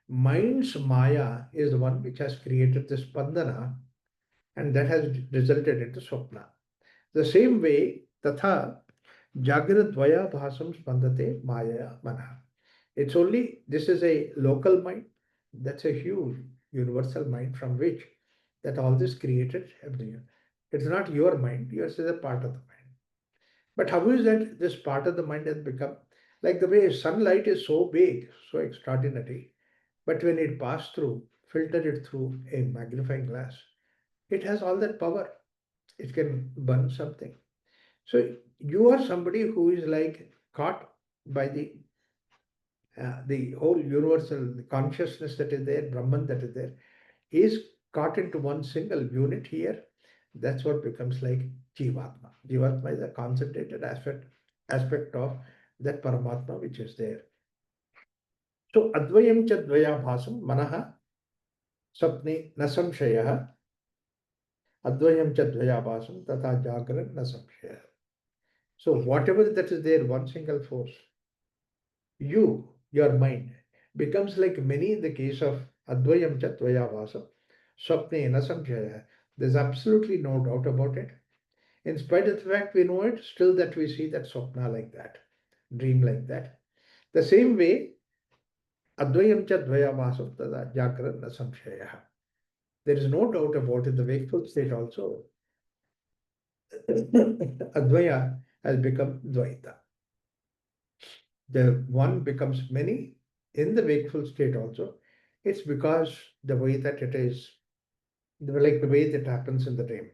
Mind's maya is the one which has created the spandana and that has resulted into swapna. The same way, tatha jagradvaya bhasam spandate maya manaha. It's only, this is a local mind, that's a huge universal mind from which that all this created everything. It's not your mind, yours is a part of the mind. But how is that this part of the mind has become, like the way sunlight is so big, so extraordinary, but when it passed through, filtered it through a magnifying glass, it has all that power. It can burn something. So you are somebody who is like caught by the whole universal consciousness that is there, Brahman that is there, is caught into one single unit here. That's what becomes like Jivatma. Jivatma is a concentrated aspect of that Paramatma which is there. So Advayam cha Dvaya Bhasam Manaha Sapne na samshayah Advayam cha Dvaya Bhasam Tata Jagran na samshayah. So whatever that is there, one single force, your mind, becomes like many in the case of Advayam Chatvaya Vasa, Swapne Nasamshaya. There's absolutely no doubt about it. In spite of the fact we know it, still that we see that Swapna like that, dream like that. The same way, Advayam Chatvaya Vasa Tada Jakra Nasamshaya. There is no doubt about it. The wakeful state also, Advaya has become Dvaita. The one becomes many in the wakeful state also. It's because the way that it is, like the way that happens in the dream.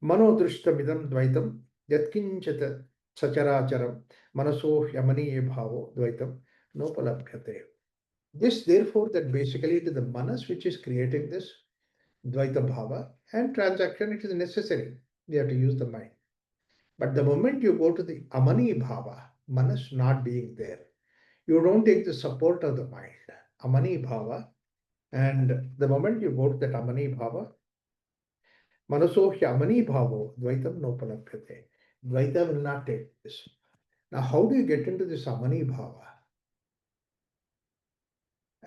Manodrishtamidam dvaitam yatkinchata sacharacharam manaso yamani bhavo dvaitam nopalabhyate. This therefore that basically it is the manas which is creating this dvaita bhava, and transaction it is necessary. You have to use the mind. But the moment you go to the amani bhava, manas not being there, you don't take the support of the mind, amani bhava, and the moment you go to that amani bhava, manaso amani bhavo, dvaitam nopalabhyate. Dvaita will not take this. Now, how do you get into this amani bhava?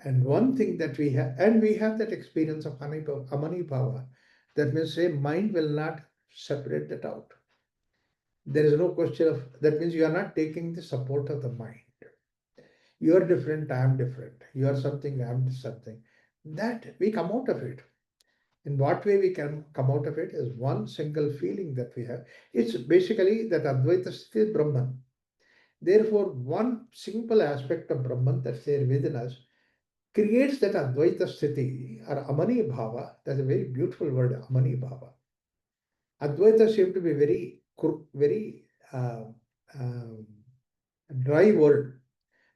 And one thing that we have, and we have that experience of Amani Bhava, that means say mind will not separate that out. There is no question of that means you are not taking the support of the mind. You are different, I am different. You are something, I am something. That we come out of it. In what way we can come out of it is one single feeling that we have. It's basically that Advaita Sthiti is Brahman. Therefore, one simple aspect of Brahman that's there within us creates that Advaita Sthiti or Amani Bhava. That's a very beautiful word, Amani Bhava. Advaita seems to be very um, dry word,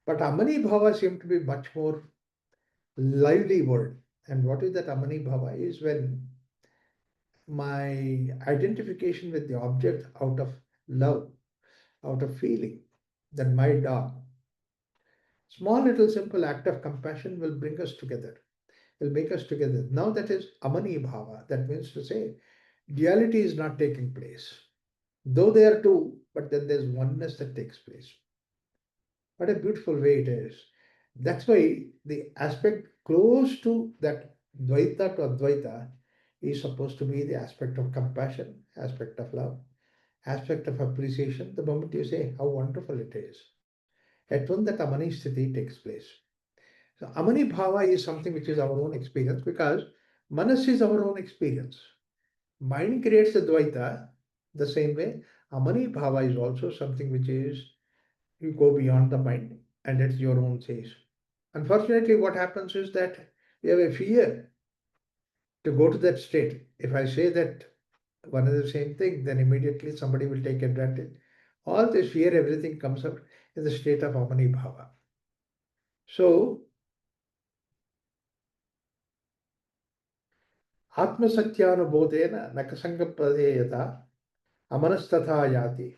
but Amani Bhava seems to be much more lively word. And what is that Amani Bhava? Is when my identification with the object out of love, out of feeling, that my dog. Small little simple act of compassion will bring us together, will make us together. Now that is Amani Bhava. That means to say duality is not taking place. Though they are two, but then there's oneness that takes place. What a beautiful way it is. That's why the aspect close to that Dvaita to Advaita is supposed to be the aspect of compassion, aspect of love, aspect of appreciation. The moment you say how wonderful it is, at when that Amani Sthiti takes place. So Amani Bhava is something which is our own experience because Manas is our own experience. Mind creates the Dvaita the same way. Amani Bhava is also something which is you go beyond the mind and it's your own chase. Unfortunately, what happens is that we have a fear to go to that state. If I say that one is the same thing, then immediately somebody will take advantage. All this fear, everything comes up in the state of Amani Bhava. So, Atmasatyanubodhena nakasangapadeyata amanasthatha yati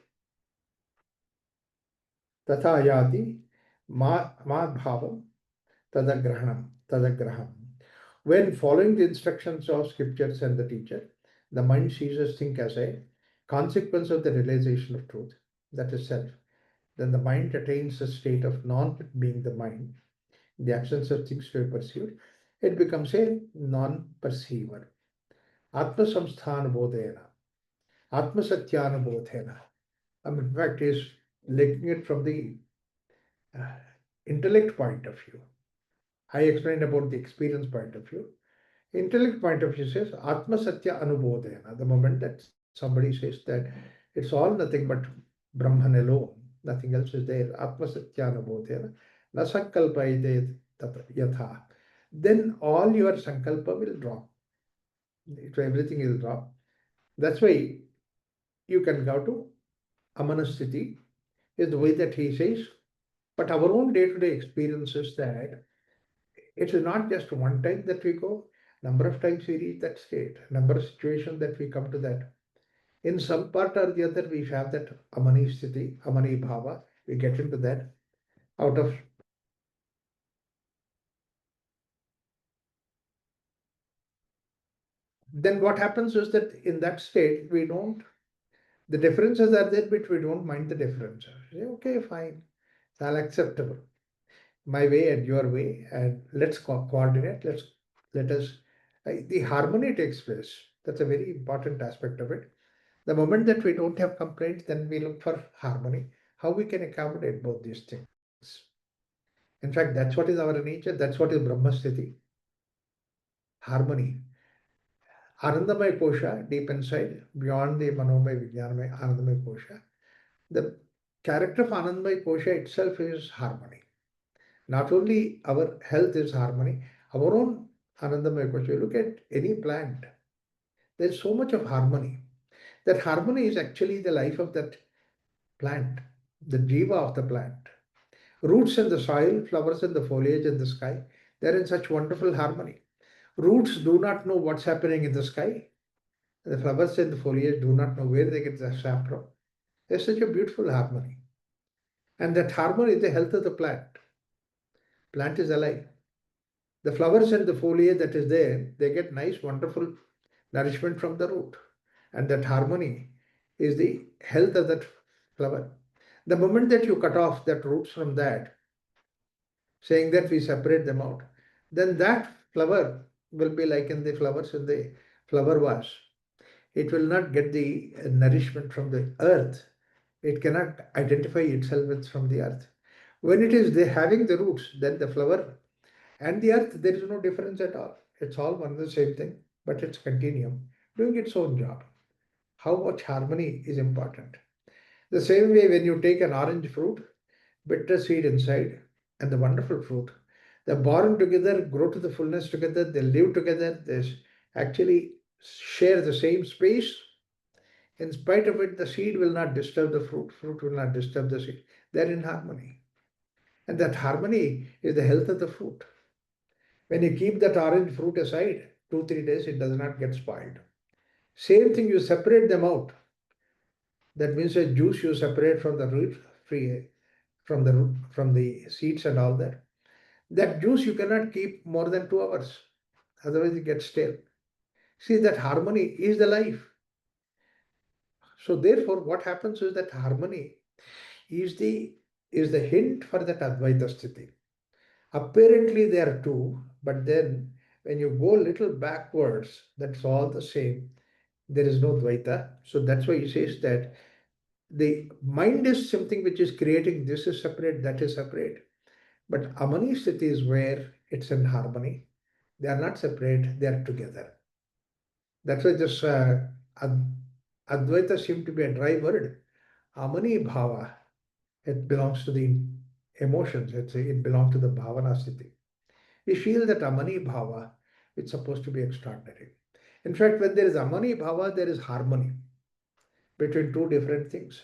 tatha yati madbhavam tadagraham. When following the instructions of scriptures and the teacher, the mind ceases think as a consequence of the realization of truth, that is self. Then the mind attains a state of non being the mind, the absence of things to be perceived. It becomes a non-perceiver. Atma samsthanubodhena, Atma satyanubodhena. In fact, is looking it from the uh, intellect point of view. I explained about the experience point of view. Intellect point of view says Atma Satya Anubodhena. The moment that somebody says that it's all nothing but Brahman alone, nothing else is there. Atma Satya Anubodhena. Na sankalpaide yatha. Then all your sankalpa will drop. Everything will drop. That's why you can go to Amanasthiti, is the way that he says. But our own day-to-day experience is that it is not just one time that we go, number of times we reach that state, number of situations that we come to that. In some part or the other, we have that Amani Sthiti, Amani Bhava. We get into that out of. Then what happens is that in that state, we don't, the differences are there, but we don't mind the differences. Say, okay, fine, it's all acceptable. My way and your way, and let's coordinate. Let us. The harmony takes place. That's a very important aspect of it. The moment that we don't have complaints, then we look for harmony. How we can accommodate both these things. In fact, that's what is our nature. That's what is Brahmasthiti, harmony. Anandamay Kosha, deep inside, beyond the Manomay Vijnanamay Anandamay Kosha. The character of Anandamay Kosha itself is harmony. Not only our health is harmony, our own Anandamaya Kosha. You look at any plant, there's so much of harmony. That harmony is actually the life of that plant, the jiva of the plant. Roots in the soil, flowers in the foliage in the sky, they're in such wonderful harmony. Roots do not know what's happening in the sky. The flowers in the foliage do not know where they get the sap from. There's such a beautiful harmony. And that harmony is the health of the plant. Plant is alive. The flowers and the foliage that is there, they get nice, wonderful nourishment from the root. And that harmony is the health of that flower. The moment that you cut off that roots from that, saying that we separate them out, then that flower will be like in the flowers in the flower vase. It will not get the nourishment from the earth. It cannot identify itself with from the earth. When it is they having the roots, then the flower and the earth, there is no difference at all. It's all one and the same thing, but it's continuum doing its own job. How much harmony is important. The same way when you take an orange fruit, bitter seed inside, and the wonderful fruit, they're born together, grow to the fullness together, they live together, they actually share the same space. In spite of it, the seed will not disturb the fruit, fruit will not disturb the seed. They're in harmony. And that harmony is the health of the fruit. When you keep that orange fruit aside, 2, 3 days, it does not get spoiled. Same thing, you separate them out. That means a juice you separate from the root, free from the seeds and all that. That juice you cannot keep more than 2 hours, otherwise it gets stale. See, that harmony is the life. So therefore, what happens is that harmony is the hint for that Advaita Sthiti. Apparently they are two, but then when you go little backwards, that's all the same. There is no Dvaita. So that's why he says that the mind is something which is creating this is separate, that is separate. But Amani Sthiti is where it's in harmony. They are not separate, they are together. That's why this Advaita seemed to be a dry word. Amani Bhava, it belongs to the emotions, it belongs to the Bhavana Sthiti. We feel that Amani Bhava is supposed to be extraordinary. In fact, when there is Amani Bhava, there is harmony between two different things.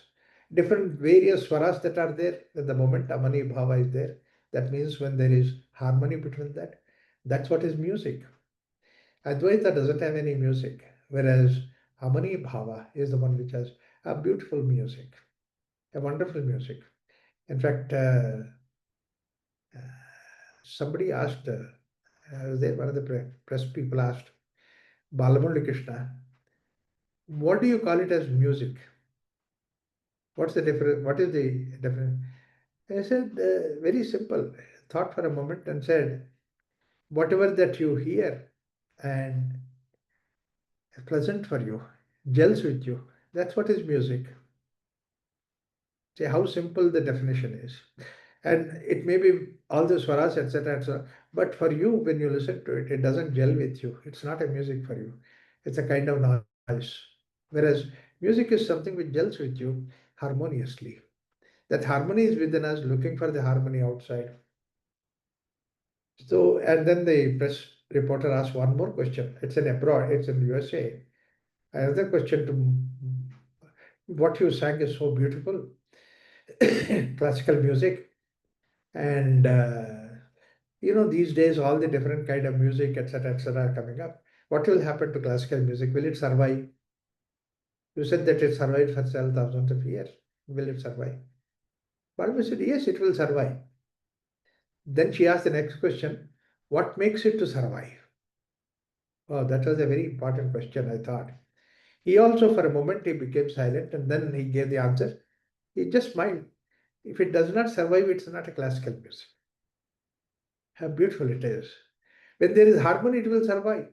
Different various swaras that are there, at the moment Amani Bhava is there. That means when there is harmony between that, that's what is music. Advaita doesn't have any music, whereas Amani Bhava is the one which has a beautiful music, a wonderful music. In fact, somebody asked, there one of the press people asked, Balamurali Krishna, what do you call it as music? What's the difference? What is the difference? I said, very simple. Thought for a moment and said, whatever that you hear and is pleasant for you, gels with you, that's what is music. See how simple the definition is. And it may be all the swaras, etc., etc. But for you, when you listen to it, it doesn't gel with you. It's not a music for you. It's a kind of noise. Whereas music is something which gels with you harmoniously. That harmony is within us, looking for the harmony outside. So, and then the press reporter asked one more question. It's in abroad, it's in USA. Another question to what you sang is so beautiful, classical music. And, these days, all the different kind of music, etc., are coming up. What will happen to classical music? Will it survive? You said that it survived for several thousands of years. Will it survive? But said, yes, it will survive. Then she asked the next question, what makes it to survive? Oh, that was a very important question, I thought. He also, for a moment, he became silent and then he gave the answer. He just smiled. If it does not survive, it's not a classical music. How beautiful it is. When there is harmony, it will survive.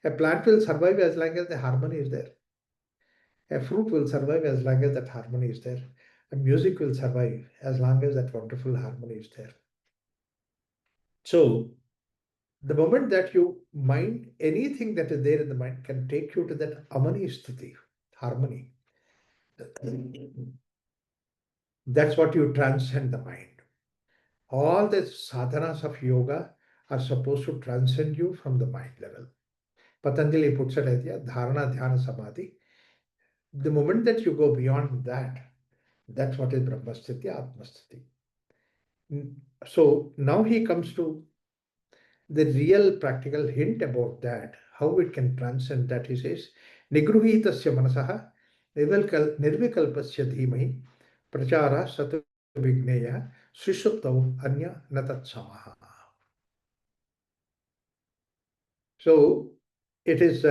A plant will survive as long as the harmony is there. A fruit will survive as long as that harmony is there. A music will survive as long as that wonderful harmony is there. So, the moment that you mind, anything that is there in the mind can take you to that amani sthiti, harmony. That's what you transcend the mind. All the sadhanas of yoga are supposed to transcend you from the mind level. Patanjali puts it as dharana, dhyana, samadhi. The moment that you go beyond that, that's what is Brahmasthiti, Atmasthiti. So now he comes to the real practical hint about that, how it can transcend that. He says, Nigruhitasya manasaha nirvikalpasya dhimahi prachara satu vigneya srishuptau anya natatsamaha. So it is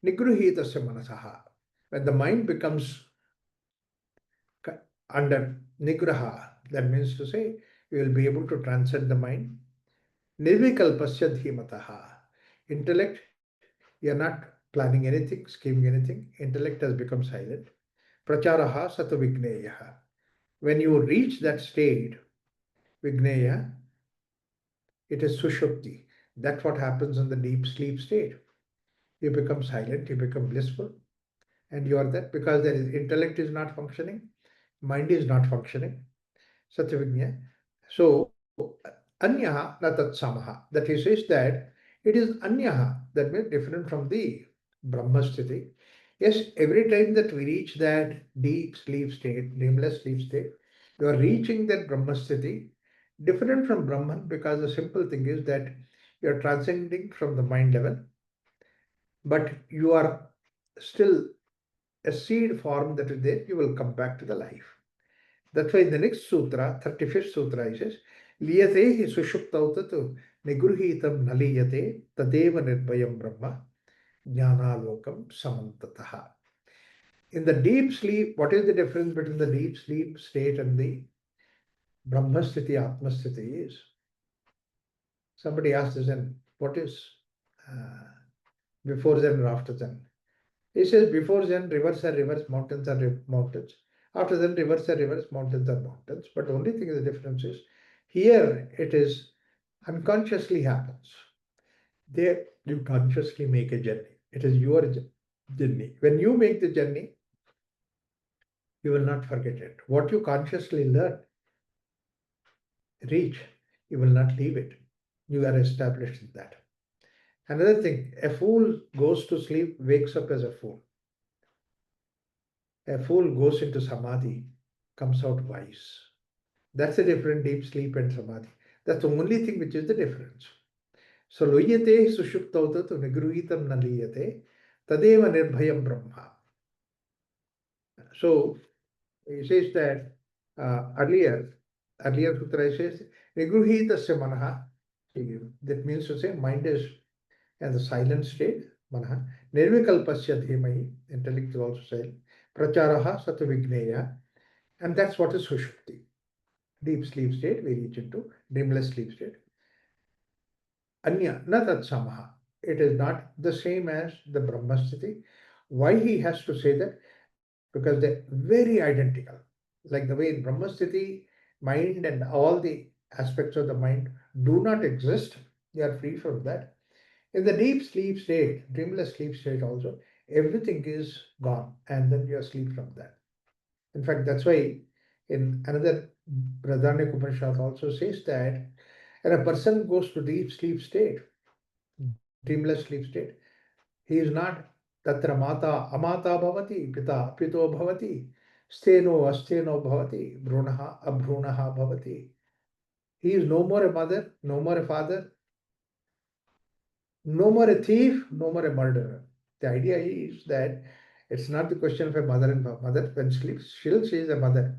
Nigruhitasya manasaha. When the mind becomes under Nigraha, that means to say you will be able to transcend the mind. Nirvikalpasya dhimataha. Intellect, you are not planning anything, scheming anything. Intellect has become silent. Pracharaha satavigneyaha. When you reach that state, vigneya, it is sushupti. That's what happens in the deep sleep state. You become silent, you become blissful, and you are that because there is intellect is not functioning, mind is not functioning. Satyavignya. So, anyaha na tat samaha. That he says that it is anyaha, that means different from the Brahmasthiti. Yes, every time that we reach that deep sleep state, dreamless sleep state, you are reaching that Brahmasthiti, different from Brahman, because the simple thing is that you are transcending from the mind level, but you are still a seed form that is there, you will come back to the life. That's why in the next sutra, 35th sutra, he says, Liyate hi sushuptau tatu nigruhitam naliyate tadeva nirbhayam brahma jnanalokam samantataha. In the deep sleep, what is the difference between the deep sleep state and the Brahmasthiti, Atmasthiti is? Somebody asked Zen, what is uh, before Zen or after Zen? He says, before Zen, rivers are rivers, mountains are mountains. After Zen, rivers are rivers, mountains are mountains. But only thing is the difference is here it is unconsciously happens. There you consciously make a journey. It is your journey. When you make the journey, you will not forget it. What you consciously learn, reach, you will not leave it. You are established in that. Another thing, a fool goes to sleep, wakes up as a fool. A fool goes into samadhi, comes out wise. That's the difference, deep sleep and samadhi. That's the only thing which is the difference. So luyate sushuptautat nigruhitam naliyate tadeva nirbhayam brahma. So he says that earlier sutra says nigruhitasya manaha. That means to say mind is in the silent state, manaha. Nirvikalpasya dhimahi, intellect is also silent. Pracharaha satavigneya. And that's what is sushupti. Deep sleep state, we reach into dreamless sleep state. Anya, na tat samaha. It is not the same as the Brahmasthiti. Why he has to say that? Because they're very identical. Like the way in Brahmasthiti, mind and all the aspects of the mind do not exist. They are free from that. In the deep sleep state, dreamless sleep state also, everything is gone and then you are asleep from that. In fact, that's why in another Bradharanic Upanishad also says that when a person goes to deep sleep state, dreamless sleep state, he is not tatra mata amata bhavati, pita pito bhavati, steno asteno bhavati, brunaha abrunaha bhavati. He is no more a mother, no more a father, no more a thief, no more a murderer. The idea is that it's not the question of a mother and mother when sleeps, still she is a mother.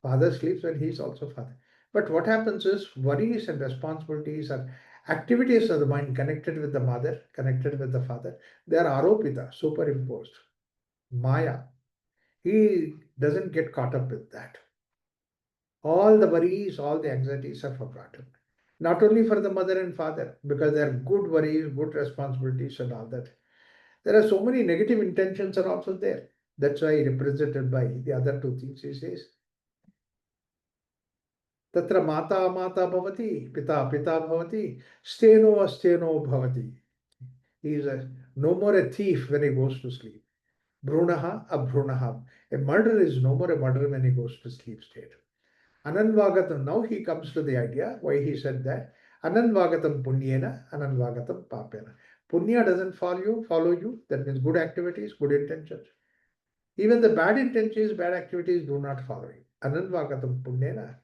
Father sleeps when he is also father. But what happens is worries and responsibilities are activities of the mind connected with the mother, connected with the father. They are aropita, superimposed. Maya. He doesn't get caught up with that. All the worries, all the anxieties are forgotten. Not only for the mother and father, because they are good worries, good responsibilities, and all that. There are so many negative intentions are also there. That's why represented by the other two things he says. तत्र माता माता भवति पिता पिता भवति steno asteno bhavati. He is no more a thief when he goes to sleep. Brunaha abrunaha. A murderer is no more a murderer when he goes to sleep state. Ananvagatam, now he comes to the idea why he said that. Ananvagatam punyena, ananvagatam papena. Punya doesn't follow you. That means good activities, good intentions. Even the bad intentions, bad activities do not follow you. Ananvagatam punyena,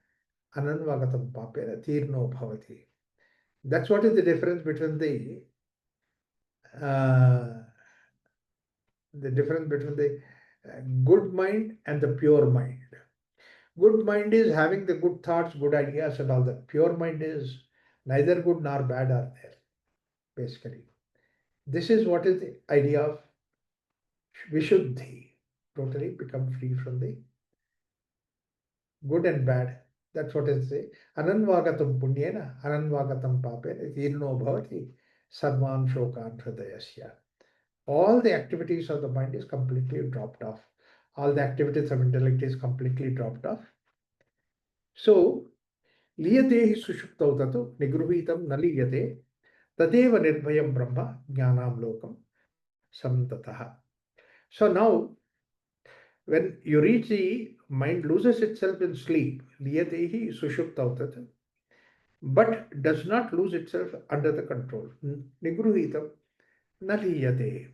ananvagatam papena, tirno bhavati. That's what is the difference between uh, the good mind and the pure mind. Good mind is having the good thoughts, good ideas, and all that. Pure mind is neither good nor bad are there, basically. This is what is the idea of Vishuddhi. Totally become free from the good and bad. That's what it says. Ananvagatam punyena, ananvagatam papena, tirno bhavati, sarvan shokan hridayasya. All the activities of the mind is completely dropped off. All the activities of intellect is completely dropped off. So, liyate hi sushuptau tatu nigruhitam na liyate tadeva nirbhayam brahma jnanam lokam samtataha. So now, when you reach the mind loses itself in sleep, liyatehi sushuptautat, but does not lose itself under the control. Nigruhitam na liyate.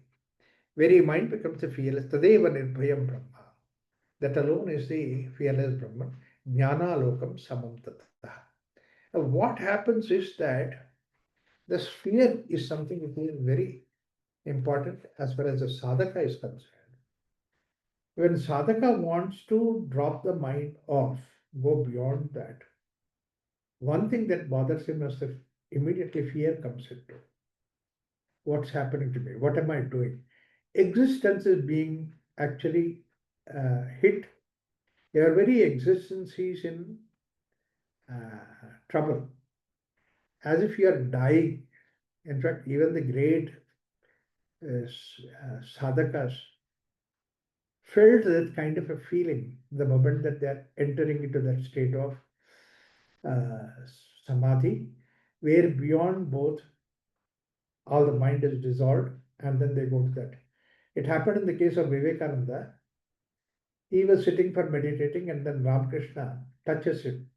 Very mind becomes a fearless. Tadeva nirbhayam brahma. That alone is the fearless Brahman. Jnana lokam samam tataha. Now, what happens is that this fear is something which is very important as far as the sadhaka is concerned. When sadhaka wants to drop the mind off, go beyond that, one thing that bothers him is that immediately fear comes into what's happening to me, what am I doing? Existence is being actually hit. Your very existence is in trouble, as if you are dying. In fact, even the great sadhakas felt that kind of a feeling the moment that they are entering into that state of uh, samadhi, where beyond both all the mind is dissolved, and then they go to that. It happened in the case of Vivekananda. He was sitting for meditating, and then Ramakrishna touches him.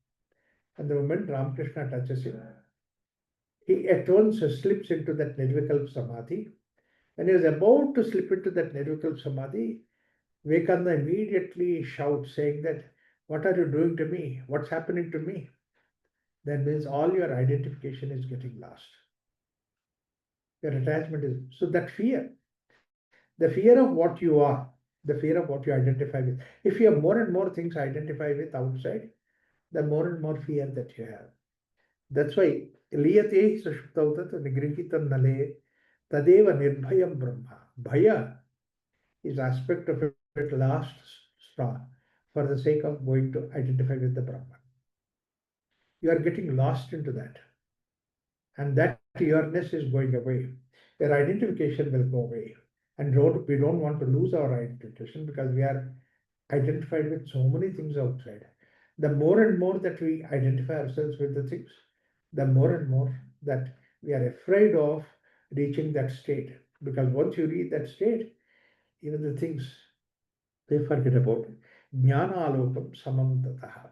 And the moment Ramakrishna touches him, he at once slips into that Nirvikalpa Samadhi. When he was about to slip into that Nirvikalpa Samadhi, Vivekananda immediately shouts, saying that, "What are you doing to me? What's happening to me?" That means all your identification is getting lost. Your attachment is so that fear, the fear of what you are, the fear of what you identify with. If you have more and more things to identify with outside, the more and more fear that you have. That's why liyate sushuptautat nigrihitam nale tadeva nirbhayam brahma. Bhaya is aspect of it last straw for the sake of going to identify with the Brahman. You are getting lost into that. And that yourness is going away. Your identification will go away. And we don't want to lose our identification because we are identified with so many things outside. The more and more that we identify ourselves with the things, the more and more that we are afraid of reaching that state. Because once you reach that state, even the things they forget about it. Jnana alokam samam tataha.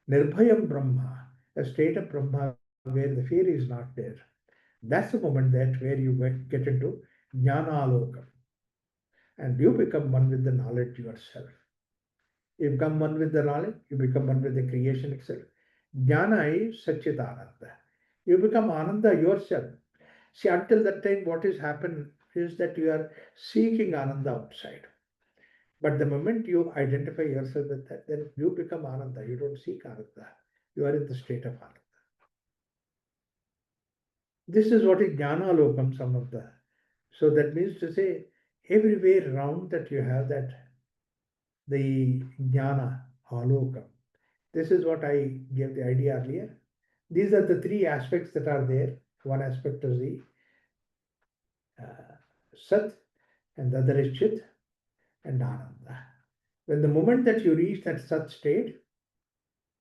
Nirbhayam Brahma, a state of Brahma where the fear is not there. That's the moment that where you get into Jnana alokam. And you become one with the knowledge yourself. You become one with the knowledge, you become one with the creation itself. Jnana is Satchitananda. You become Ananda yourself. See, until that time, what is happened is that you are seeking Ananda outside. But the moment you identify yourself with that, then you become Ananda. You don't seek Ananda. You are in the state of Ananda. This is what is Jnana Lokam, some of the. So that means to say, everywhere around that you have that, the Jnana Alokam. This is what I gave the idea earlier. These are the three aspects that are there. One aspect is the Sat, and the other is Chit and Ananda. When the moment that you reach that Sat state,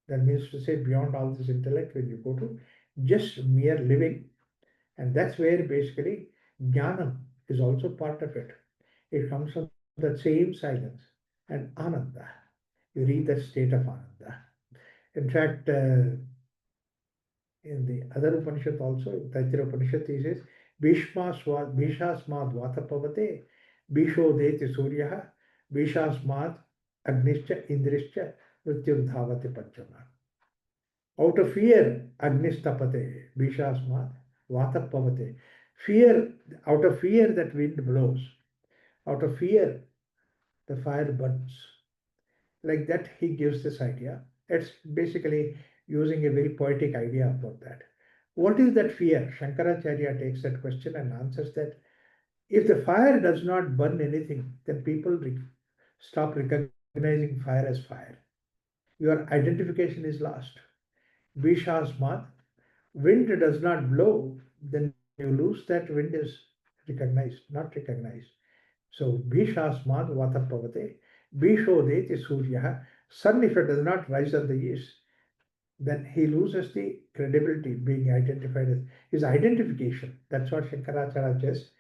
that means to say beyond all this intellect, when you go to just mere living, and that's where basically Jnanam is also part of it. It comes from that same silence and Ananda. You reach that state of Ananda. In fact, in the other Upanishad also, Taittiriya Upanishad, he says, Bhishasmad Vatapavate, Bishodeti Suryaha, Bhishasmad Agnischa Indrischa Mrityurdhavati Panchama. Out of fear, Agnistapate, Bhishasmad Vatapavate. Fear, out of fear that wind blows. Out of fear, the fire burns. Like that, he gives this idea. It's basically using a very poetic idea about that. What is that fear? Shankaracharya takes that question and answers that if the fire does not burn anything, then people stop recognizing fire as fire. your identification is lost. Bishasmat, wind does not blow, then you lose that wind is recognized, not recognized. So Bhishasmat Vatapavate, Bishodeti Surya, sun if it does not rise on the east, then he loses the credibility being identified as his identification. That's what Shankaracharya says.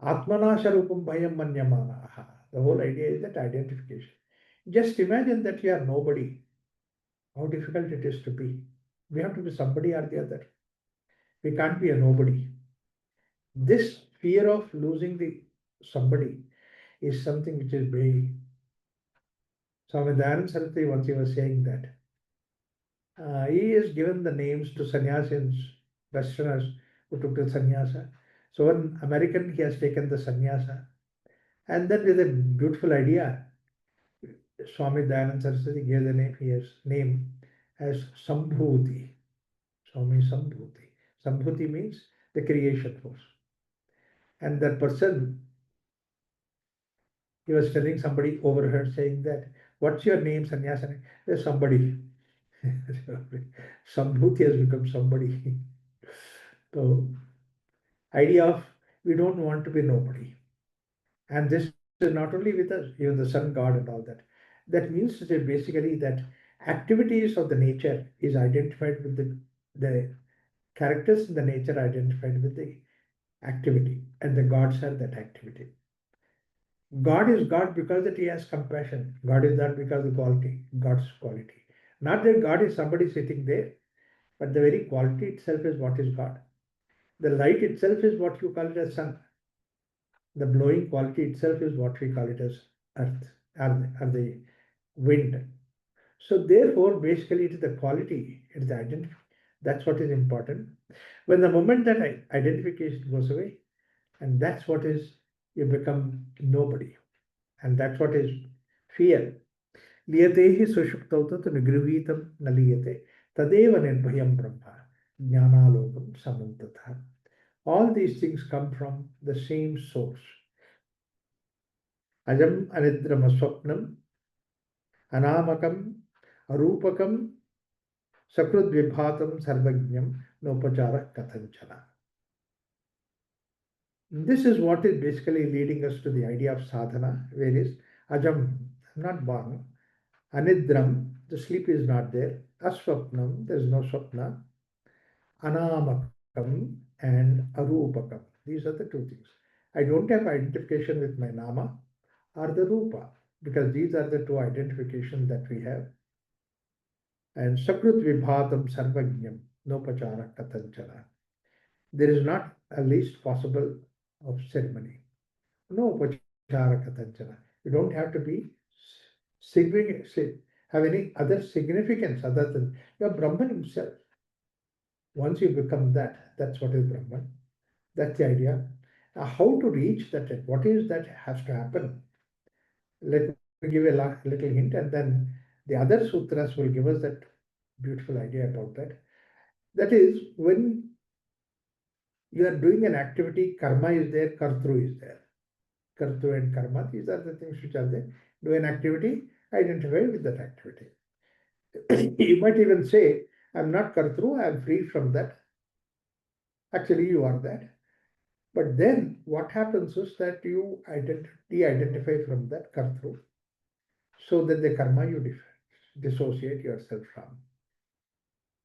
Atmanasharupam bhayam manyamanaha. The whole idea is that identification. Just imagine that you are nobody. How difficult it is to be. We have to be somebody or the other. We can't be a nobody. This fear of losing the somebody is something which is very. Swami Dayananda Saraswati once he was saying that he has given the names to sannyasins, Westerners who took the sannyasa. So one American he has taken the sannyasa, and then with a beautiful idea, Swami Dayananda Saraswati gave the name. He has name as Sambhuti. Swami Sambhuti. Sambhuti means the creation force. And that person, he was telling somebody overheard saying that, "What's your name, sannyasa?" There's somebody. Sambhuti has become somebody. So, idea of we don't want to be nobody. And this is not only with us, even the sun god and all that. That means that basically that activities of the nature is identified with the characters in the nature identified with the activity, and the gods are that activity. God is God because that he has compassion. God is that because the quality, God's quality. Not that God is somebody sitting there, but the very quality itself is what is God. The light itself is what you call it as sun. The blowing quality itself is what we call it as earth or the wind. So therefore, basically it is the quality, it is the identity. That's what is important. When the moment that identification goes away, and that's what is, you become nobody. And that's what is fear. Liyate hi sushuptau tat nigrivitam naliyate tadeva nirbhayam brahma jnanalokam samantatha. All these things come from the same source. Ajam anidram aswapnam anamakam arupakam sakrut vibhatam sarvajnam nopachara kathanchana. This is what is basically leading us to the idea of sadhana, where is ajam, not born, anidram, the sleep is not there, aswapnam, there is no swapna, anamakam and arupakam. These are the two things. I don't have identification with my nama or the rupa, because these are the two identifications that we have. And sakrut vibhatam sarvajnam nopachara katanchana. There is not a least possible of ceremony. No upachara katanchana. You don't have to be have any other significance other than you are Brahman himself. Once you become that, that's what is Brahman. That's the idea. Now, how to reach that? What is that has to happen? Let me give a little hint, and then the other sutras will give us that beautiful idea about that. That is, when you are doing an activity, karma is there, kartru is there. Kartu and karma, these are the things which are there. Do an activity, identify with that activity. You might even say, I'm not kartru, I'm free from that. Actually, you are that. But then what happens is that you de-identify from that kartru, so that the karma you dissociate yourself from.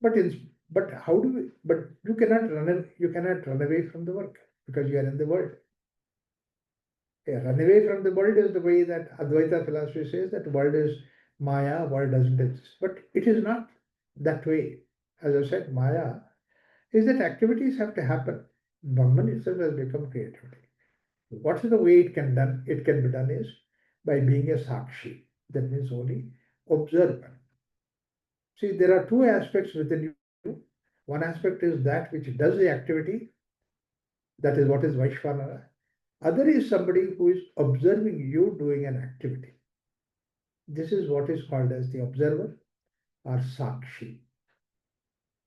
But how do we? But you cannot run away from the work because you are in the world. Yeah, run away from the world is the way that Advaita philosophy says that world is Maya, world doesn't exist. But it is not that way. As I said, Maya is that activities have to happen. Brahman itself has become creativity. What is the way it can be done is by being a sakshi. That means only observer. See, there are two aspects within you. One aspect is that which does the activity, that is what is Vaishvanara. Other is somebody who is observing you doing an activity. This is what is called as the observer or sakshi.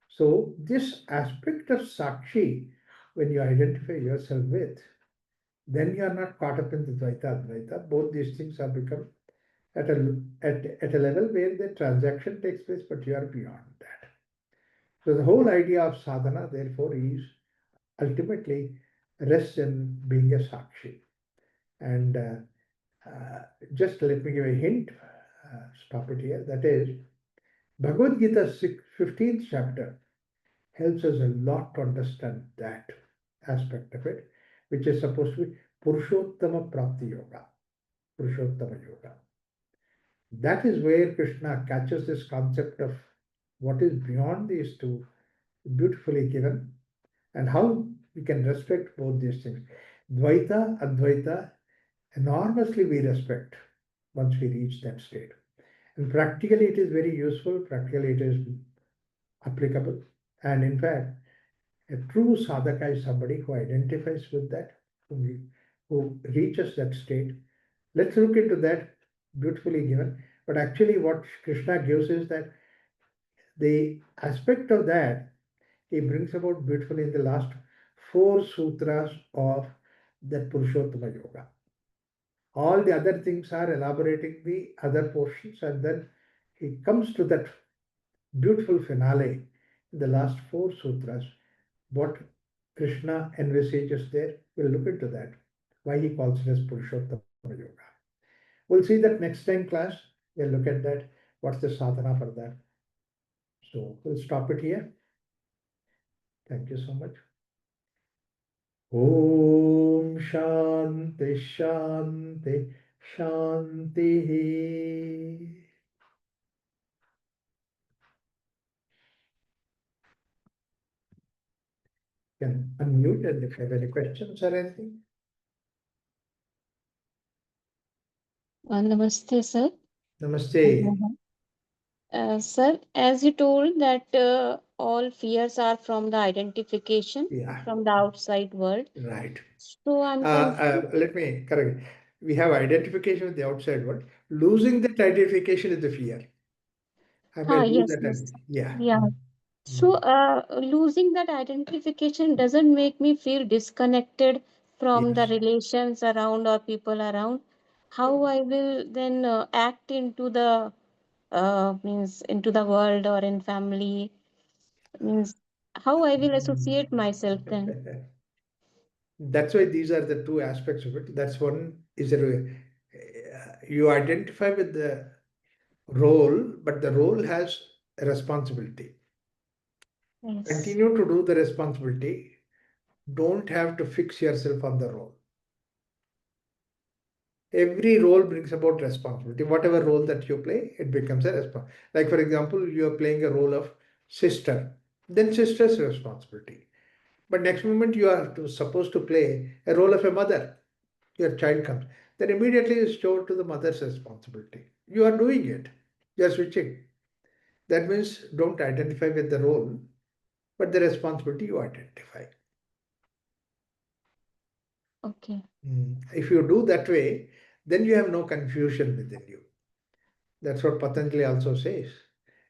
So this aspect of sakshi, when you identify yourself with, then you are not caught up in the Dvaita Advaita. Both these things have become at a level where the transaction takes place, but you are beyond that. So the whole idea of sadhana, therefore, is ultimately rests in being a sakshi. And just let me give a hint, stop it here. That is, Bhagavad Gita 15th chapter helps us a lot to understand that aspect of it, which is supposed to be Purushottama Prapti Yoga, Purushottama Yoga. That is where Krishna catches this concept of what is beyond these two, beautifully given, and how we can respect both these things. Dvaita, Advaita, enormously we respect once we reach that state. And practically it is very useful, practically it is applicable. And in fact, a true sadhaka is somebody who identifies with that, who reaches that state. Let's look into that, beautifully given. But actually, what Krishna gives is that the aspect of that he brings about beautifully in the last four sutras of that Purushottama Yoga. All the other things are elaborating the other portions, and then he comes to that beautiful finale in the last four sutras. What Krishna envisages there, we'll look into that. Why he calls it as Purushottama Yoga. We'll see that next time, class. We'll look at that. What's the sadhana for that? So we'll stop it here. Thank you so much. Om Shanti Shanti Shanti. Can unmute and if you have any questions or anything. Namaste, sir. Namaste. Sir, as you told that all fears are from the identification Yeah, from the outside world. right. So I'm confused. Let me correct. We have identification with the outside world. Losing that identification is the fear. I may lose Yes, that. yes. Yeah. Yeah. So losing that identification doesn't make me feel disconnected from the Yes. relations around or people around. How I will then act into the means into the world or in family means how I will associate myself then. That's why these are the two aspects of it. That's one is you identify with the role, but the role has a responsibility. Yes. Continue to do the responsibility. Don't have to fix yourself on the role. Every role brings about responsibility. Whatever role that you play, it becomes a responsibility. Like for example, you are playing a role of sister, then sister's responsibility. But next moment you are supposed to play a role of a mother. Your child comes, then immediately is told to the mother's responsibility. You are doing it. You are switching. That means don't identify with the role, but the responsibility you identify. Okay. If you do that way, then you have no confusion within you. That's what Patanjali also says.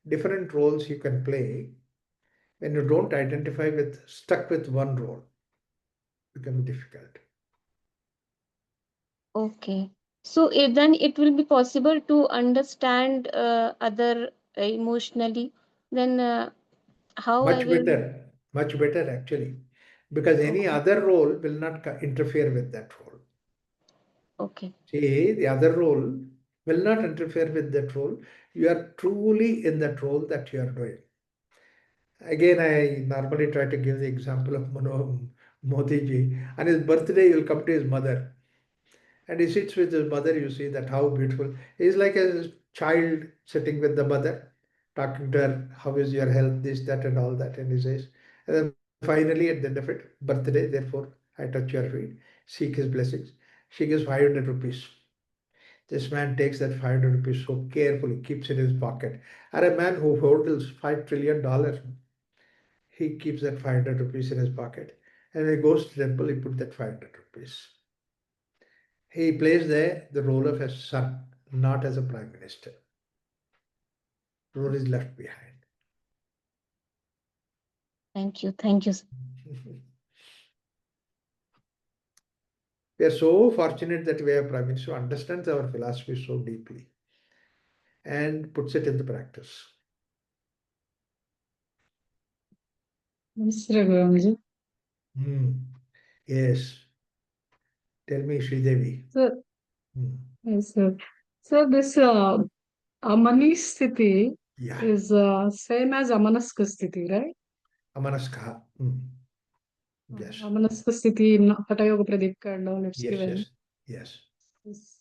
Different roles you can play when you don't identify with stuck with one role, become difficult. Okay. So then it will be possible to understand other emotionally. Then how I will. Much better actually, because any Okay. other role will not interfere with that role. Okay. See, the other role will not interfere with that role. You are truly in that role that you are doing. Again, I normally try to give the example of Modi ji. On his birthday, you will come to his mother. And he sits with his mother. You see that how beautiful. He's like a child sitting with the mother, talking to her, how is your health, this, that, and all that. And he says, and then finally at the end of it, birthday, therefore, I touch your feet, seek his blessings. She gives 500 rupees. This man takes that 500 rupees so carefully, keeps it in his pocket. And a man who holds $5 trillion, he keeps that 500 rupees in his pocket. And when he goes to the temple, he put that 500 rupees. He plays there the role of a son, not as a prime minister. Role is left behind. Thank you. Thank you. We are so fortunate that we have prime minister who understands our philosophy so deeply. and puts it into practice. Mr. Gurumji. Hmm. Yes. Tell me, Sridevi. So, Hmm. yes, sir. So this Amani Sthiti Yeah. is same as Amanaska Sthiti, right? Amanaskaha. Hmm. Yes. Amanaska Sthiti in Hatha Yoga Pradipika and all it's Yes. given. Yes. Yes. It's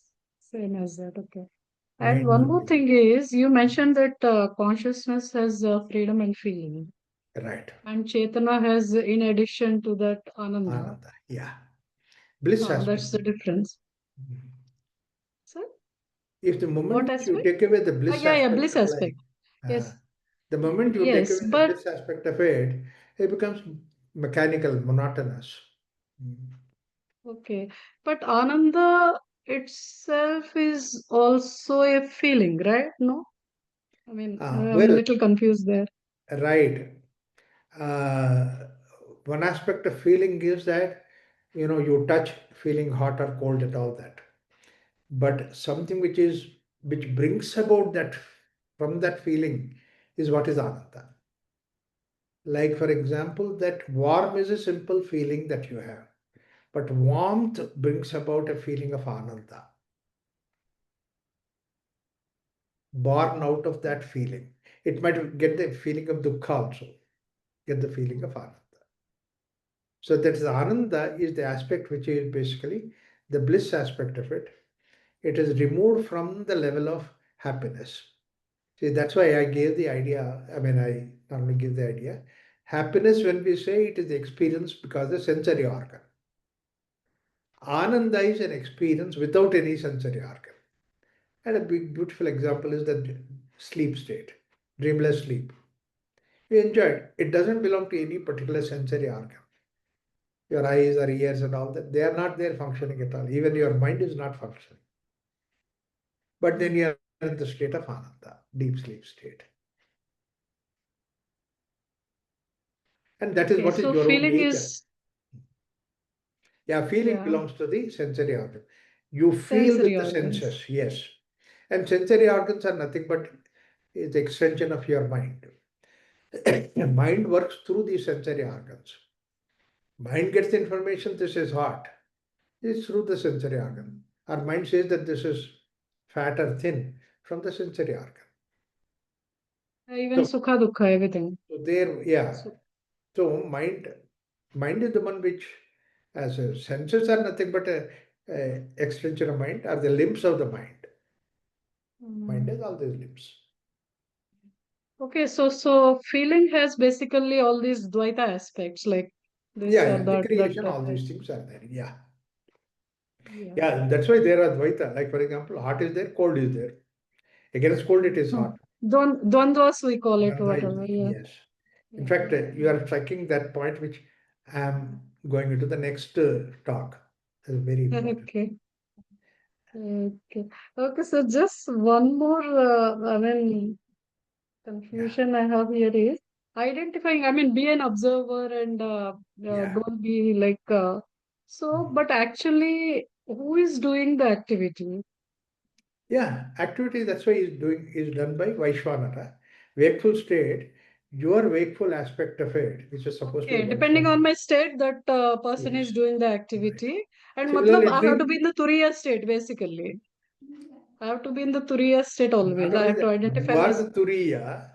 same as that, okay. And Mind one more only. thing is, you mentioned that consciousness has freedom and feeling, Right. and Chetana has, in addition to that, Ananda. Ananda. Yeah. Bliss That's aspect. the difference. Mhm. So, If the what moment you aspect? take away the bliss Yeah, aspect bliss of life, aspect. uh, Yes, the moment you take yes, away the but bliss aspect of it becomes mechanical, monotonous. Mm. okay. But Ananda itself is also a feeling, right? No? I'm a Well, little confused there. right. Uh, One aspect of feeling is that you touch feeling hot or cold and all that. But something which brings about that from that feeling is what is ananda. Like for example, that warm is a simple feeling that you have, but warmth brings about a feeling of ananda, born out of that feeling. It might get the feeling of dukkha also, get the feeling of ananda. So that is ananda is the aspect which is basically the bliss aspect of it. It is removed from the level of happiness. See, that's why I gave the idea. I mean, I normally give the idea. Happiness, when we say it is the experience because the sensory organ. Ananda is an experience without any sensory organ. And a big, beautiful example is the sleep state, dreamless sleep. You enjoy it. It doesn't belong to any particular sensory organ. Your eyes or ears and all that, they are not there functioning at all. Even your mind is not functioning. But then you are in the state of Ananda, deep sleep state. And that is Okay, what is so your own feeling nature. is, Yeah, feeling yeah, belongs to the sensory organ. You feel with sensory the organs. senses, yes. And sensory organs are nothing but the extension of your mind. Mind works through the sensory organs. Mind gets the information this is hot. It's through the sensory organ. Our mind says that this is fat or thin from the sensory organ. Even So, Sukha Dukkha, everything. so there, yeah. So, So mind is the one which, as senses are nothing but a extension of mind, are the limbs of the mind. Mind mm, has all these limbs. okay, so feeling has basically all these Dvaita aspects, like this Yeah, or in the that creation, type. all these things are there. Yeah. Yeah. Yeah, that's why there are Dvaita. Like, for example, hot is there, cold is there. Against cold, it is hot. Dwandvas we call it, Nanda is whatever. there. Yeah. Yes. In Yeah. fact, you are striking that point which I am going into the next talk. That's very important. Okay. Okay. Okay. So just one more, Yeah. confusion I have here is identifying. Be an observer and Yeah. don't be like. So, but actually, who is doing the activity? Yeah, activity that's why is done by Vaishwanara. Wakeful state, your wakeful aspect of it, which is supposed to be Okay, depending on Vaishwanara. my state, that person Yes, is doing the right. activity. And matlab, Similarly, I have to be dream, in the Turiya state, basically. I have to be in the Turiya state not always. I only have to that, identify you are this. the Turiya,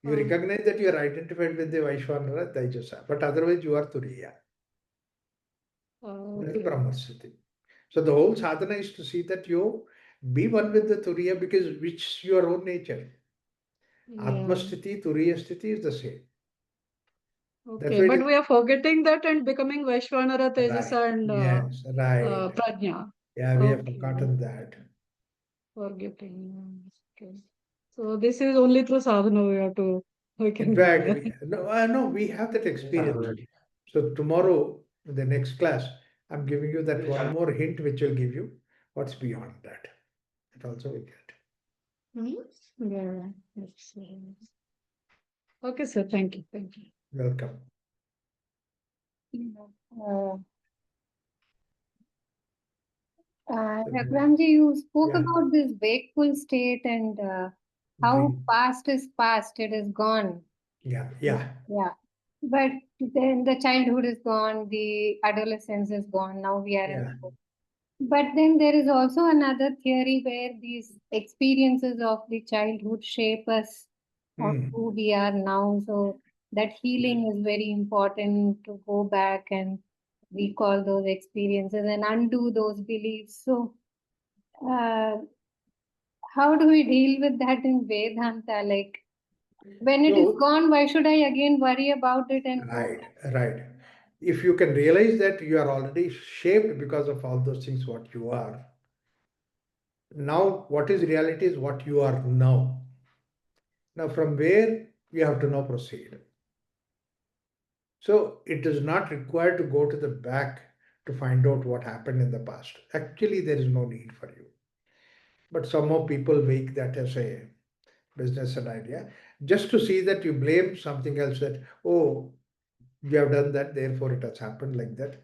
you Uh, recognize that you are identified with the Vaishwanara Taijasa, but otherwise you are Turiya. That is okay. Brahmasthiti. So the whole sadhana is to see that you be one with the Turiya because which is your own nature. Yeah. Atmasthiti, Turiya sthiti is the same. That's Okay. why it But is we are forgetting that and becoming Vaishwanara, right. Tejasa, and Yes, right. Prajna. Yeah, we have Okay. forgotten that. Forgetting. Okay. So this is only through sadhana we In can do fact, that. no, we have that experience. So tomorrow, in the next class, I'm giving you that one more hint which will give you what's beyond that. That also we get. Hmm? Yeah. Yes. Okay, sir. Thank you. Thank you. Welcome. Uh, Raghuramji, you spoke Yeah, about this wakeful state and how dream. past is past, it is gone. Yeah, yeah, Yeah. But then the childhood is gone, the adolescence is gone, now we are in. yeah. But then there is also another theory where these experiences of the childhood shape us of Hmm. who we are now. So that healing is very important to go back and recall those experiences and undo those beliefs. So, uh, how do we deal with that in Vedanta? Like, when it is So, gone, why should I again worry about it and go right, back? right. If you can realize that you are already shaped because of all those things, what you are, now what is reality is what you are now. Now, from where you have to now proceed. So, it is not required to go to the back to find out what happened in the past. Actually, there is no need for you. But somehow people make that as a business and idea just to see that you blame something else that, oh, you have done that, therefore it has happened like that.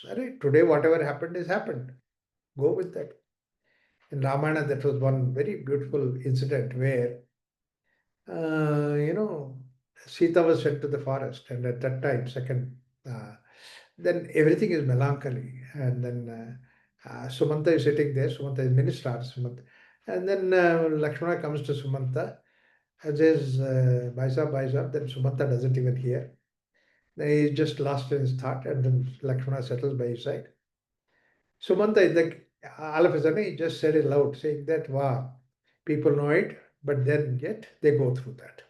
Sorry, today whatever happened has happened. Go with that. In Ramayana, that was one very beautiful incident where, you know, Sita was sent to the forest, and at that time, then everything is melancholy, and then Sumanta is sitting there. Sumanta is minister, Sumanta, and then Lakshmana comes to Sumanta and says, Bhai Sahib, then Sumanta doesn't even hear. Then he's just lost in his thought, and then Lakshmana settles by his side. Sumanta is like, all of a sudden, he just said it loud, saying that, wow, people know it, but then yet they go through that.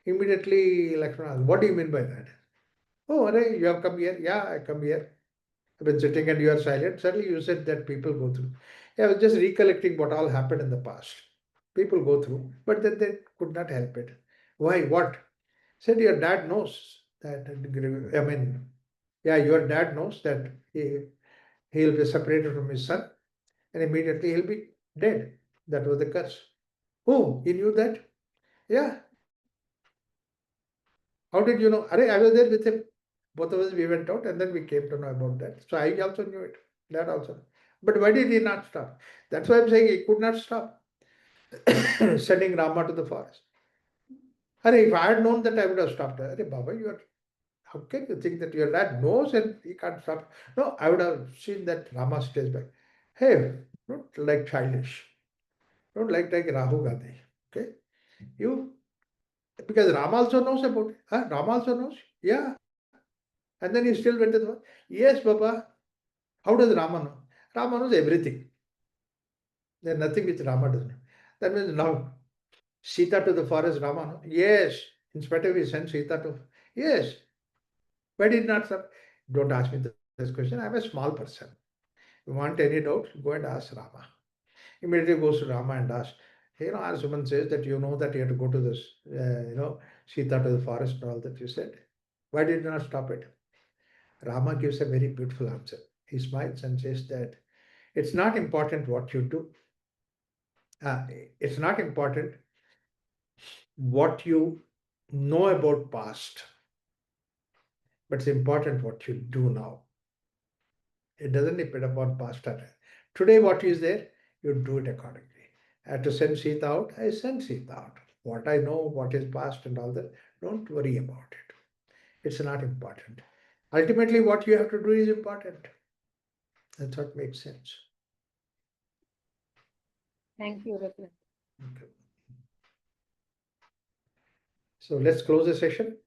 Immediately, Lakshmana asked, what do you mean by that? Oh, Arey, you have come here? Yeah, I come here. I've been sitting and you are silent. Suddenly you said that people go through. Yeah, I was just recollecting what all happened in the past. People go through, but then they could not help it. Why? What? Said your dad knows that. I mean, yeah, your dad knows that he'll be separated from his son and immediately he'll be dead. That was the curse. Oh, he knew that? Yeah. How did you know? Arey, I was there with him. Both of us, we went out and then we came to know about that. So I also knew it. That also. But why did he not stop? That's why I'm saying he could not stop sending Rama to the forest. Arey, if I had known that, I would have stopped. Arey, Baba, you are. How can you think that your dad knows and he can't stop? No, I would have seen that Rama stays back. Hey, don't like childish. Don't like Rahul Gandhi. Okay? You, because Rama also knows about it. Huh? Rama also knows. Yeah. And then he still went to the forest. Yes, Baba. How does Rama know? Rama knows everything. There's nothing which Rama doesn't know. That means now Sita to the forest, Rama. No? Yes. In spite of he sent Sita to. Yes. Why did not stop? Don't ask me this question. I'm a small person. If you want any doubt, go and ask Rama. Immediately goes to Rama and asks. Hey, Arsuman says that you know that you have to go to this, Sita to the forest and all that you said. Why did you not stop it? Rama gives a very beautiful answer. He smiles and says that it's not important what you do. Uh, it's not important what you know about past, but it's important what you do now. It doesn't depend upon past or today. What is there, you do it accordingly. I have to send Sita out. I send Sita out. What I know, what is past and all that, don't worry about it. It's not important. Ultimately, what you have to do is important. That's what makes sense. Thank you, Raghuram. Okay. So let's close the session.